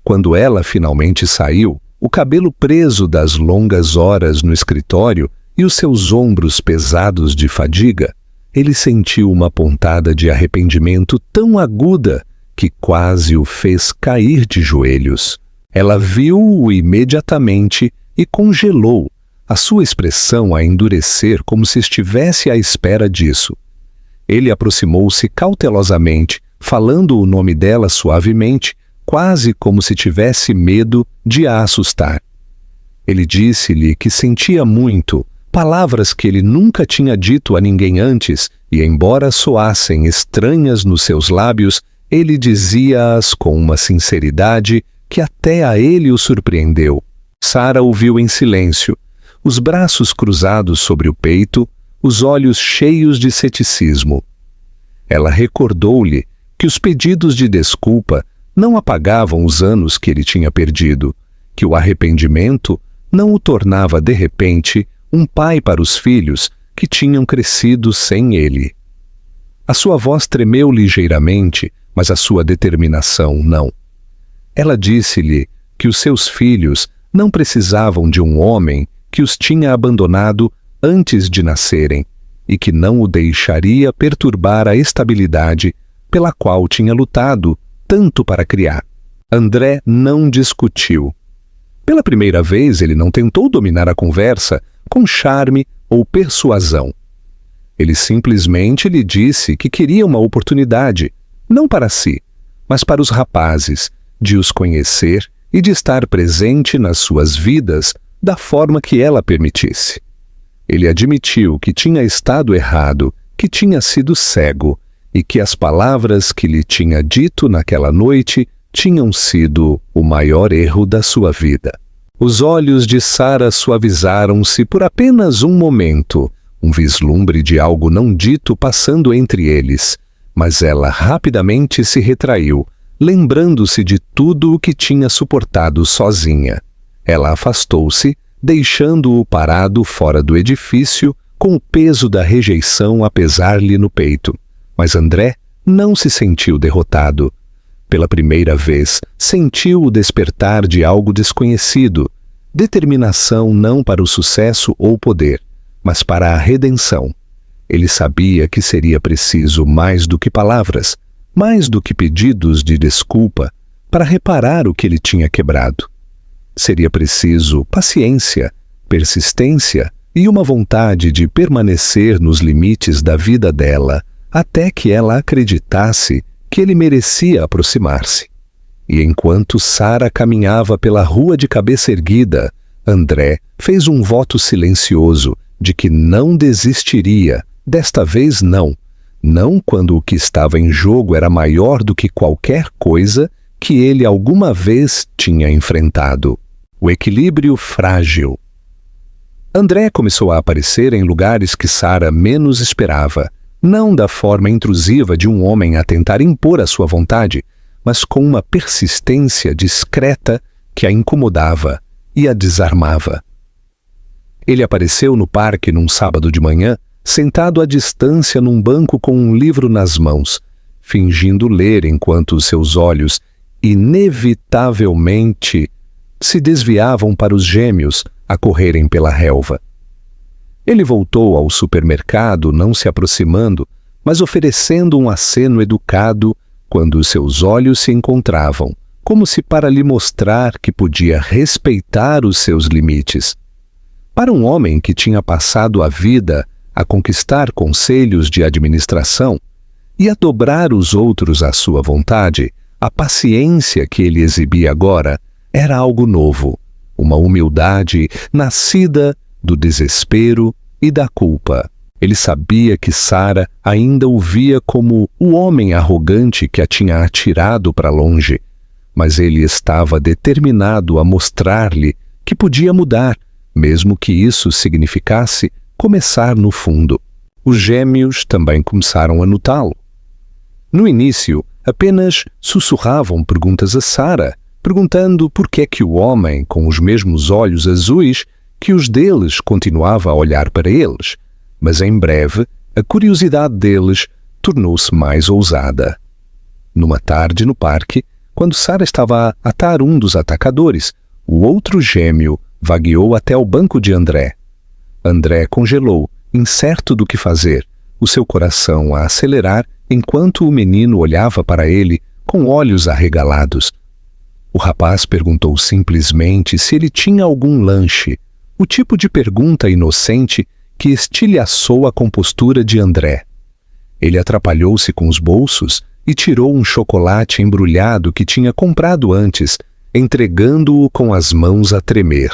Quando ela finalmente saiu, o cabelo preso das longas horas no escritório e os seus ombros pesados de fadiga, ele sentiu uma pontada de arrependimento tão aguda que quase o fez cair de joelhos. Ela viu-o imediatamente e congelou, a sua expressão a endurecer como se estivesse à espera disso. Ele aproximou-se cautelosamente, falando o nome dela suavemente, quase como se tivesse medo de a assustar. Ele disse-lhe que sentia muito, palavras que ele nunca tinha dito a ninguém antes, e embora soassem estranhas nos seus lábios, ele dizia-as com uma sinceridade que até a ele o surpreendeu. Sara ouviu em silêncio, os braços cruzados sobre o peito, os olhos cheios de ceticismo. Ela recordou-lhe que os pedidos de desculpa não apagavam os anos que ele tinha perdido, que o arrependimento não o tornava de repente um pai para os filhos que tinham crescido sem ele. A sua voz tremeu ligeiramente, mas a sua determinação não. Ela disse-lhe que os seus filhos não precisavam de um homem que os tinha abandonado antes de nascerem e que não o deixaria perturbar a estabilidade pela qual tinha lutado tanto para criar. André não discutiu. Pela primeira vez, ele não tentou dominar a conversa com charme ou persuasão. Ele simplesmente lhe disse que queria uma oportunidade, não para si, mas para os rapazes, de os conhecer e de estar presente nas suas vidas da forma que ela permitisse. Ele admitiu que tinha estado errado, que tinha sido cego e que as palavras que lhe tinha dito naquela noite tinham sido o maior erro da sua vida. Os olhos de Sara suavizaram-se por apenas um momento, um vislumbre de algo não dito passando entre eles, mas ela rapidamente se retraiu, lembrando-se de tudo o que tinha suportado sozinha. Ela afastou-se, deixando-o parado fora do edifício, com o peso da rejeição a pesar-lhe no peito. Mas André não se sentiu derrotado. Pela primeira vez, sentiu o despertar de algo desconhecido, determinação não para o sucesso ou poder, mas para a redenção. Ele sabia que seria preciso mais do que palavras, mais do que pedidos de desculpa, para reparar o que ele tinha quebrado. Seria preciso paciência, persistência e uma vontade de permanecer nos limites da vida dela, até que ela acreditasse que ele merecia aproximar-se. E enquanto Sara caminhava pela rua de cabeça erguida, André fez um voto silencioso de que não desistiria, desta vez não quando o que estava em jogo era maior do que qualquer coisa que ele alguma vez tinha enfrentado. O equilíbrio frágil. André começou a aparecer em lugares que Sara menos esperava, não da forma intrusiva de um homem a tentar impor a sua vontade, mas com uma persistência discreta que a incomodava e a desarmava. Ele apareceu no parque num sábado de manhã, sentado à distância num banco com um livro nas mãos, fingindo ler enquanto seus olhos, inevitavelmente, se desviavam para os gêmeos a correrem pela relva. Ele voltou ao supermercado, não se aproximando, mas oferecendo um aceno educado quando seus olhos se encontravam, como se para lhe mostrar que podia respeitar os seus limites. Para um homem que tinha passado a vida a conquistar conselhos de administração e a dobrar os outros à sua vontade, a paciência que ele exibia agora era algo novo, uma humildade nascida do desespero e da culpa. Ele sabia que Sara ainda o via como o homem arrogante que a tinha atirado para longe, mas ele estava determinado a mostrar-lhe que podia mudar, mesmo que isso significasse começar no fundo. Os gêmeos também começaram a notá-lo. No início, apenas sussurravam perguntas a Sara, perguntando por que é que o homem, com os mesmos olhos azuis, que os deles continuava a olhar para eles. Mas em breve, a curiosidade deles tornou-se mais ousada. Numa tarde no parque, quando Sara estava a atar um dos atacadores, o outro gêmeo vagueou até o banco de André. André congelou, incerto do que fazer, o seu coração a acelerar enquanto o menino olhava para ele com olhos arregalados. O rapaz perguntou simplesmente se ele tinha algum lanche, o tipo de pergunta inocente que estilhaçou a compostura de André. Ele atrapalhou-se com os bolsos e tirou um chocolate embrulhado que tinha comprado antes, entregando-o com as mãos a tremer.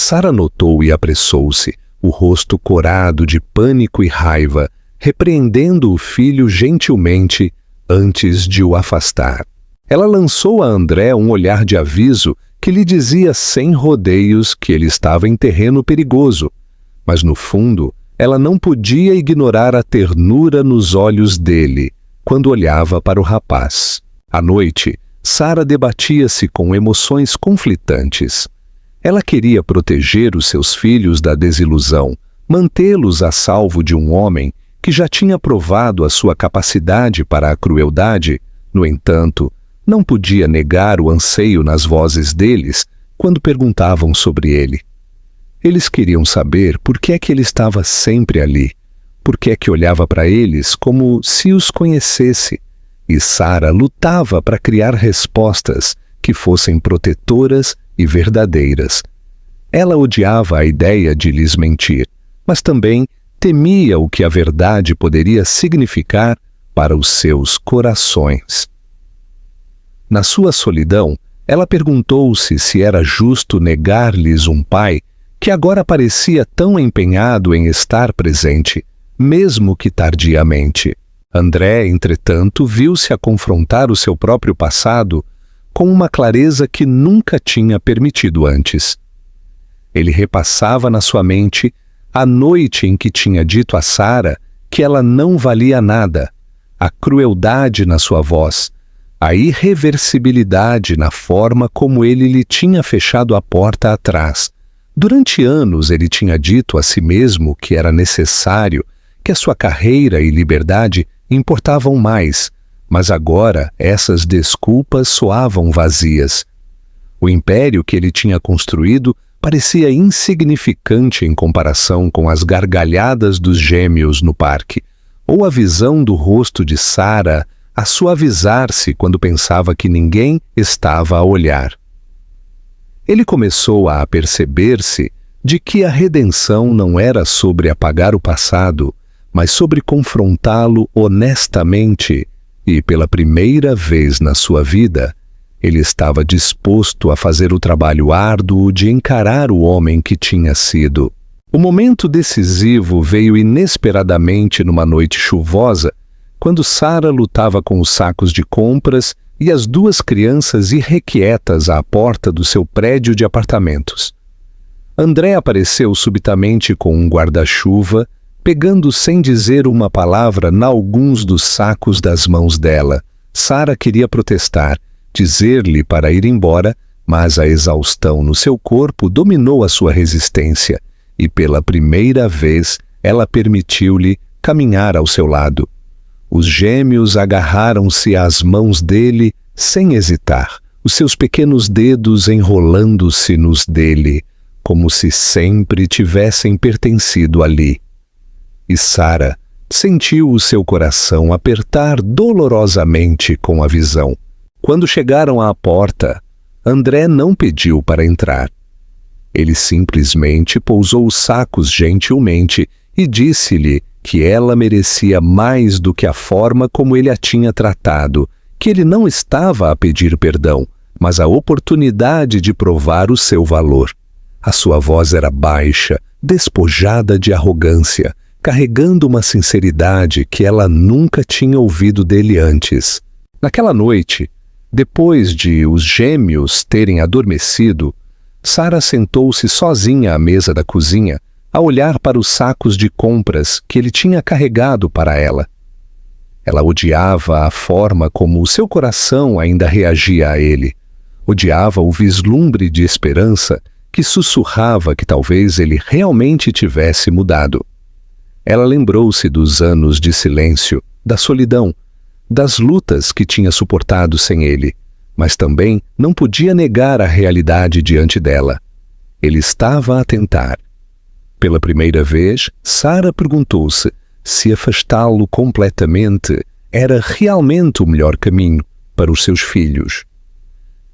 Sara notou e apressou-se, o rosto corado de pânico e raiva, repreendendo o filho gentilmente antes de o afastar. Ela lançou a André um olhar de aviso que lhe dizia sem rodeios que ele estava em terreno perigoso, mas no fundo ela não podia ignorar a ternura nos olhos dele quando olhava para o rapaz. À noite, Sara debatia-se com emoções conflitantes. Ela queria proteger os seus filhos da desilusão, mantê-los a salvo de um homem que já tinha provado a sua capacidade para a crueldade. No entanto, não podia negar o anseio nas vozes deles quando perguntavam sobre ele. Eles queriam saber por que é que ele estava sempre ali, por que é que olhava para eles como se os conhecesse, e Sara lutava para criar respostas que fossem protetoras e verdadeiras. Ela odiava a ideia de lhes mentir, mas também temia o que a verdade poderia significar para os seus corações. Na sua solidão, ela perguntou-se se era justo negar-lhes um pai que agora parecia tão empenhado em estar presente, mesmo que tardiamente. André, entretanto, viu-se a confrontar o seu próprio passado com uma clareza que nunca tinha permitido antes. Ele repassava na sua mente a noite em que tinha dito a Sara que ela não valia nada, a crueldade na sua voz, a irreversibilidade na forma como ele lhe tinha fechado a porta atrás. Durante anos ele tinha dito a si mesmo que era necessário, que a sua carreira e liberdade importavam mais, mas agora essas desculpas soavam vazias. O império que ele tinha construído parecia insignificante em comparação com as gargalhadas dos gêmeos no parque, ou a visão do rosto de Sara a suavizar-se quando pensava que ninguém estava a olhar. Ele começou a aperceber-se de que a redenção não era sobre apagar o passado, mas sobre confrontá-lo honestamente, e pela primeira vez na sua vida, ele estava disposto a fazer o trabalho árduo de encarar o homem que tinha sido. O momento decisivo veio inesperadamente numa noite chuvosa, quando Sara lutava com os sacos de compras e as duas crianças irrequietas à porta do seu prédio de apartamentos. André apareceu subitamente com um guarda-chuva, pegando sem dizer uma palavra alguns dos sacos das mãos dela. Sara queria protestar, dizer-lhe para ir embora, mas a exaustão no seu corpo dominou a sua resistência, e pela primeira vez ela permitiu-lhe caminhar ao seu lado. Os gêmeos agarraram-se às mãos dele sem hesitar, os seus pequenos dedos enrolando-se nos dele, como se sempre tivessem pertencido ali. E Sara sentiu o seu coração apertar dolorosamente com a visão. Quando chegaram à porta, André não pediu para entrar. Ele simplesmente pousou os sacos gentilmente e disse-lhe que ela merecia mais do que a forma como ele a tinha tratado, que ele não estava a pedir perdão, mas a oportunidade de provar o seu valor. A sua voz era baixa, despojada de arrogância, carregando uma sinceridade que ela nunca tinha ouvido dele antes. Naquela noite, depois de os gêmeos terem adormecido, Sara sentou-se sozinha à mesa da cozinha, a olhar para os sacos de compras que ele tinha carregado para ela. Ela odiava a forma como o seu coração ainda reagia a ele. Odiava o vislumbre de esperança que sussurrava que talvez ele realmente tivesse mudado. Ela lembrou-se dos anos de silêncio, da solidão, das lutas que tinha suportado sem ele, mas também não podia negar a realidade diante dela. Ele estava a tentar. Pela primeira vez, Sara perguntou-se se afastá-lo completamente era realmente o melhor caminho para os seus filhos.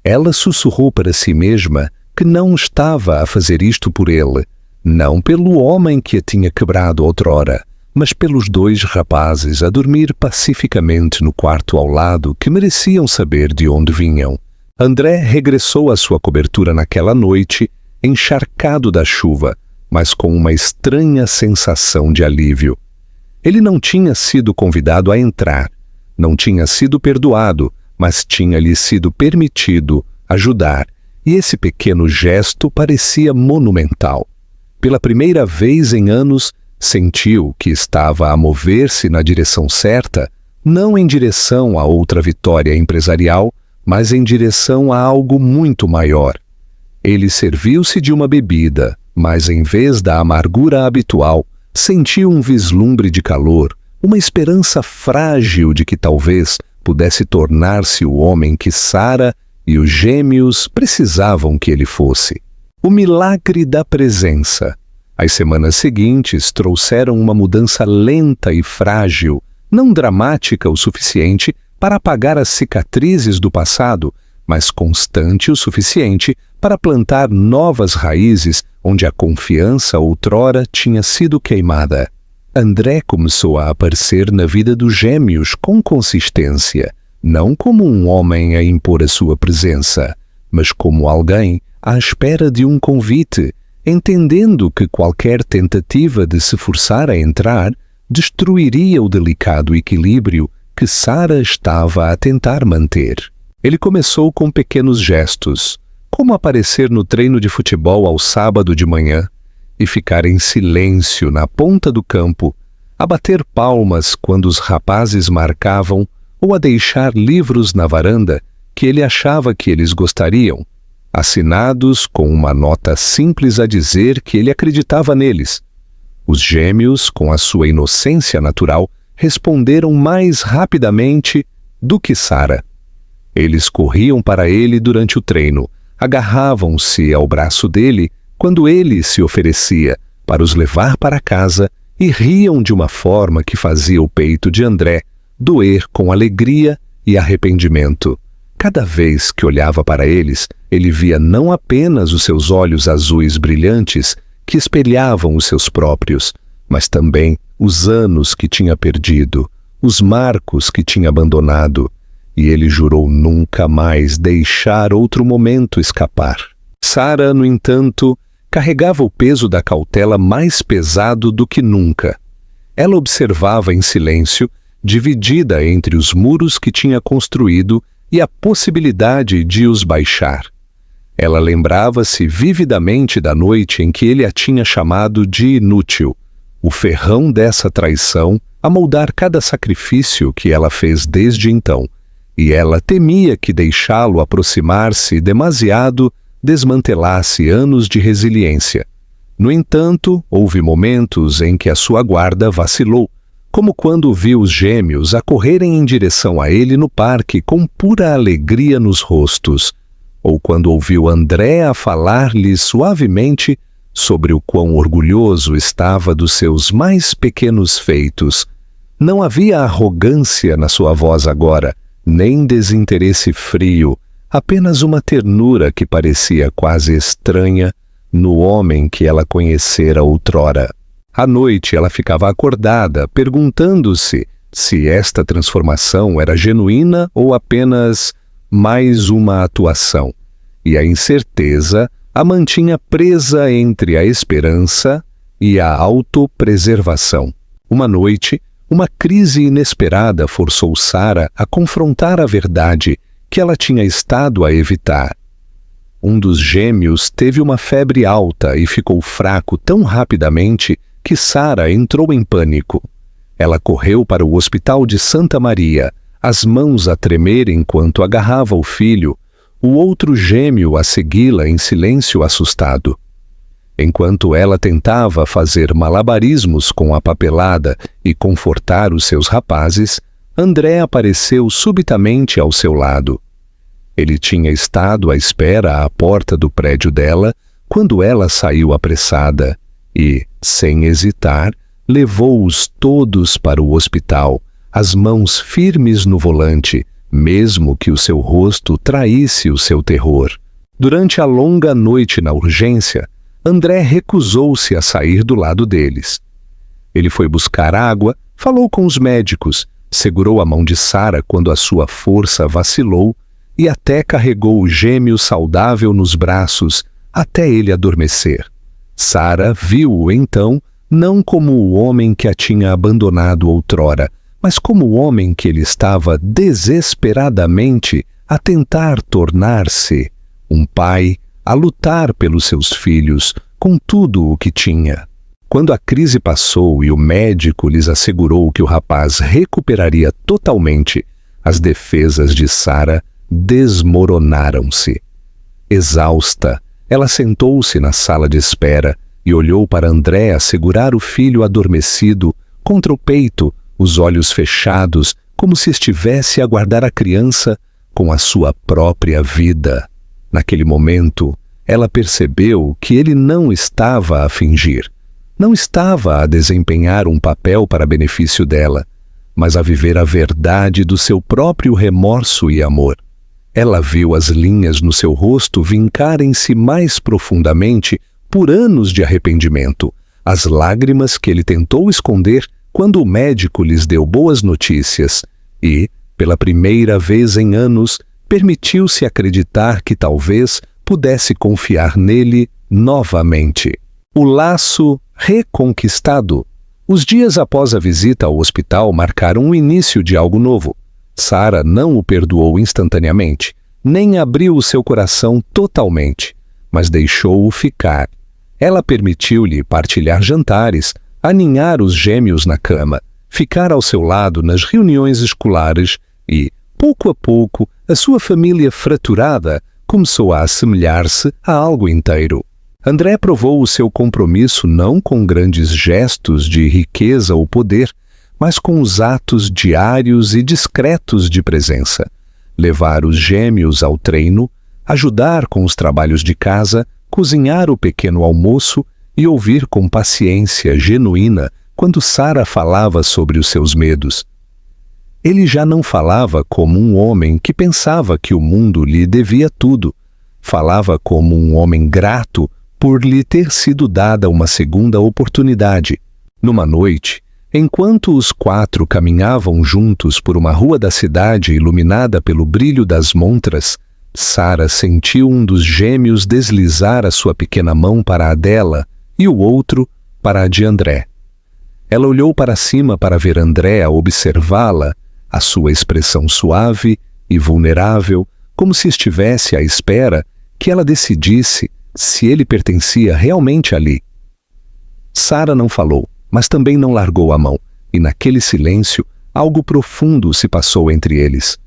Ela sussurrou para si mesma que não estava a fazer isto por ele, não pelo homem que a tinha quebrado outrora, mas pelos dois rapazes a dormir pacificamente no quarto ao lado que mereciam saber de onde vinham. André regressou à sua cobertura naquela noite, encharcado da chuva, mas com uma estranha sensação de alívio. Ele não tinha sido convidado a entrar, não tinha sido perdoado, mas tinha-lhe sido permitido ajudar, e esse pequeno gesto parecia monumental. Pela primeira vez em anos, sentiu que estava a mover-se na direção certa, não em direção a outra vitória empresarial, mas em direção a algo muito maior. Ele serviu-se de uma bebida, mas em vez da amargura habitual, sentiu um vislumbre de calor, uma esperança frágil de que talvez pudesse tornar-se o homem que Sara e os gêmeos precisavam que ele fosse. O milagre da presença. As semanas seguintes trouxeram uma mudança lenta e frágil, não dramática o suficiente para apagar as cicatrizes do passado, mas constante o suficiente para plantar novas raízes onde a confiança outrora tinha sido queimada. André começou a aparecer na vida dos gêmeos com consistência, não como um homem a impor a sua presença, mas como alguém à espera de um convite, entendendo que qualquer tentativa de se forçar a entrar destruiria o delicado equilíbrio que Sara estava a tentar manter. Ele começou com pequenos gestos, como aparecer no treino de futebol ao sábado de manhã e ficar em silêncio na ponta do campo, a bater palmas quando os rapazes marcavam ou a deixar livros na varanda que ele achava que eles gostariam, assinados com uma nota simples a dizer que ele acreditava neles. Os gêmeos, com a sua inocência natural, responderam mais rapidamente do que Sara. Eles corriam para ele durante o treino, agarravam-se ao braço dele quando ele se oferecia para os levar para casa e riam de uma forma que fazia o peito de André doer com alegria e arrependimento. Cada vez que olhava para eles, ele via não apenas os seus olhos azuis brilhantes, que espelhavam os seus próprios, mas também os anos que tinha perdido, os marcos que tinha abandonado, e ele jurou nunca mais deixar outro momento escapar. Sara, no entanto, carregava o peso da cautela mais pesado do que nunca. Ela observava em silêncio, dividida entre os muros que tinha construído e a possibilidade de os baixar. Ela lembrava-se vividamente da noite em que ele a tinha chamado de inútil, o ferrão dessa traição a moldar cada sacrifício que ela fez desde então, e ela temia que deixá-lo aproximar-se demasiado desmantelasse anos de resiliência. No entanto, houve momentos em que a sua guarda vacilou, como quando viu os gêmeos a correrem em direção a ele no parque com pura alegria nos rostos, ou quando ouviu Andréa falar-lhe suavemente sobre o quão orgulhoso estava dos seus mais pequenos feitos. Não havia arrogância na sua voz agora, nem desinteresse frio, apenas uma ternura que parecia quase estranha no homem que ela conhecera outrora. À noite ela ficava acordada, perguntando-se se esta transformação era genuína ou apenas mais uma atuação, e a incerteza a mantinha presa entre a esperança e a autopreservação. Uma noite, uma crise inesperada forçou Sara a confrontar a verdade que ela tinha estado a evitar. Um dos gêmeos teve uma febre alta e ficou fraco tão rapidamente que Sara entrou em pânico. Ela correu para o hospital de Santa Maria, as mãos a tremer enquanto agarrava o filho, o outro gêmeo a segui-la em silêncio assustado. Enquanto ela tentava fazer malabarismos com a papelada e confortar os seus rapazes, André apareceu subitamente ao seu lado. Ele tinha estado à espera à porta do prédio dela quando ela saiu apressada e, sem hesitar, levou-os todos para o hospital, as mãos firmes no volante, mesmo que o seu rosto traísse o seu terror. Durante a longa noite na urgência, André recusou-se a sair do lado deles. Ele foi buscar água, falou com os médicos, segurou a mão de Sara quando a sua força vacilou e até carregou o gêmeo saudável nos braços até ele adormecer. Sara viu-o então não como o homem que a tinha abandonado outrora, mas como o homem que ele estava desesperadamente a tentar tornar-se, um pai a lutar pelos seus filhos com tudo o que tinha. Quando a crise passou e o médico lhes assegurou que o rapaz recuperaria totalmente, as defesas de Sara desmoronaram-se. Exausta, ela sentou-se na sala de espera e olhou para Andréa segurar o filho adormecido contra o peito, os olhos fechados, como se estivesse a guardar a criança com a sua própria vida. Naquele momento, ela percebeu que ele não estava a fingir, não estava a desempenhar um papel para benefício dela, mas a viver a verdade do seu próprio remorso e amor. Ela viu as linhas no seu rosto vincarem-se mais profundamente por anos de arrependimento, as lágrimas que ele tentou esconder quando o médico lhes deu boas notícias e, pela primeira vez em anos, permitiu-se acreditar que talvez pudesse confiar nele novamente. O laço reconquistado. Os dias após a visita ao hospital marcaram o início de algo novo. Sara não o perdoou instantaneamente, nem abriu o seu coração totalmente, mas deixou-o ficar. Ela permitiu-lhe partilhar jantares, aninhar os gêmeos na cama, ficar ao seu lado nas reuniões escolares e, pouco a pouco, a sua família fraturada começou a assemelhar-se a algo inteiro. André provou o seu compromisso não com grandes gestos de riqueza ou poder, mas com os atos diários e discretos de presença. Levar os gêmeos ao treino, ajudar com os trabalhos de casa, cozinhar o pequeno almoço e ouvir com paciência genuína quando Sara falava sobre os seus medos. Ele já não falava como um homem que pensava que o mundo lhe devia tudo. Falava como um homem grato por lhe ter sido dada uma segunda oportunidade. Numa noite, enquanto os quatro caminhavam juntos por uma rua da cidade iluminada pelo brilho das montras, Sara sentiu um dos gêmeos deslizar a sua pequena mão para a dela e o outro para a de André. Ela olhou para cima para ver André a observá-la, a sua expressão suave e vulnerável, como se estivesse à espera que ela decidisse se ele pertencia realmente ali. Sara não falou, mas também não largou a mão, e naquele silêncio algo profundo se passou entre eles.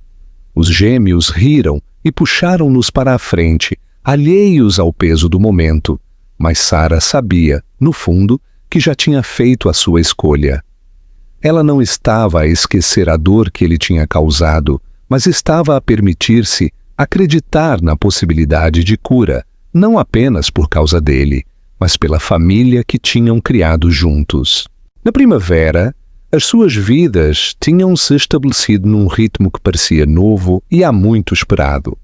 Os gêmeos riram e puxaram-nos para a frente, alheios ao peso do momento, mas Sara sabia, no fundo, que já tinha feito a sua escolha. Ela não estava a esquecer a dor que ele tinha causado, mas estava a permitir-se acreditar na possibilidade de cura, não apenas por causa dele, mas pela família que tinham criado juntos. Na primavera, as suas vidas tinham se estabelecido num ritmo que parecia novo e há muito esperado.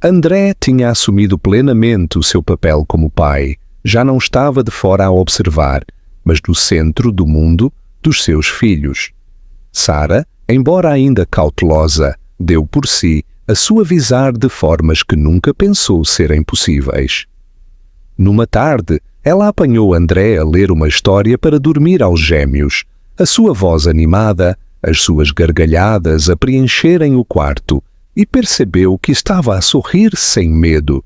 André tinha assumido plenamente o seu papel como pai, já não estava de fora a observar, mas no centro do mundo dos seus filhos. Sara, embora ainda cautelosa, deu por si a suavizar de formas que nunca pensou serem possíveis. Numa tarde, ela apanhou André a ler uma história para dormir aos gêmeos, a sua voz animada, as suas gargalhadas a preencherem o quarto, e percebeu que estava a sorrir sem medo.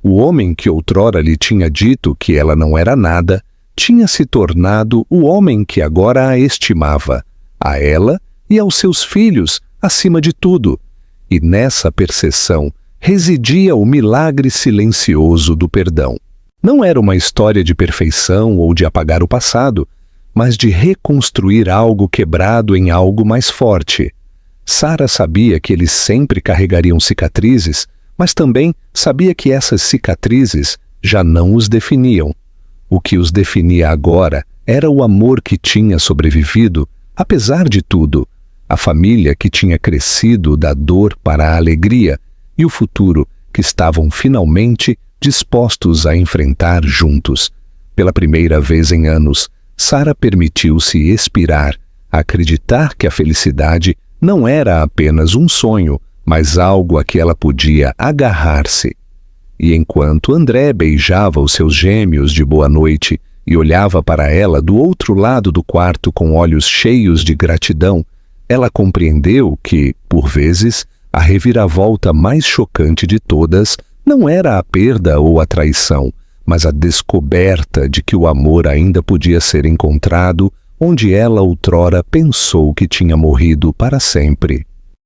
O homem que outrora lhe tinha dito que ela não era nada, tinha se tornado o homem que agora a estimava, a ela e aos seus filhos, acima de tudo. E nessa percepção residia o milagre silencioso do perdão. Não era uma história de perfeição ou de apagar o passado, mas de reconstruir algo quebrado em algo mais forte. Sara sabia que eles sempre carregariam cicatrizes, mas também sabia que essas cicatrizes já não os definiam. O que os definia agora era o amor que tinha sobrevivido, apesar de tudo, a família que tinha crescido da dor para a alegria e o futuro que estavam finalmente dispostos a enfrentar juntos. Pela primeira vez em anos, Sara permitiu-se expirar, acreditar que a felicidade não era apenas um sonho, mas algo a que ela podia agarrar-se. E enquanto André beijava os seus gêmeos de boa noite e olhava para ela do outro lado do quarto com olhos cheios de gratidão, ela compreendeu que, por vezes, a reviravolta mais chocante de todas não era a perda ou a traição, mas a descoberta de que o amor ainda podia ser encontrado onde ela outrora pensou que tinha morrido para sempre.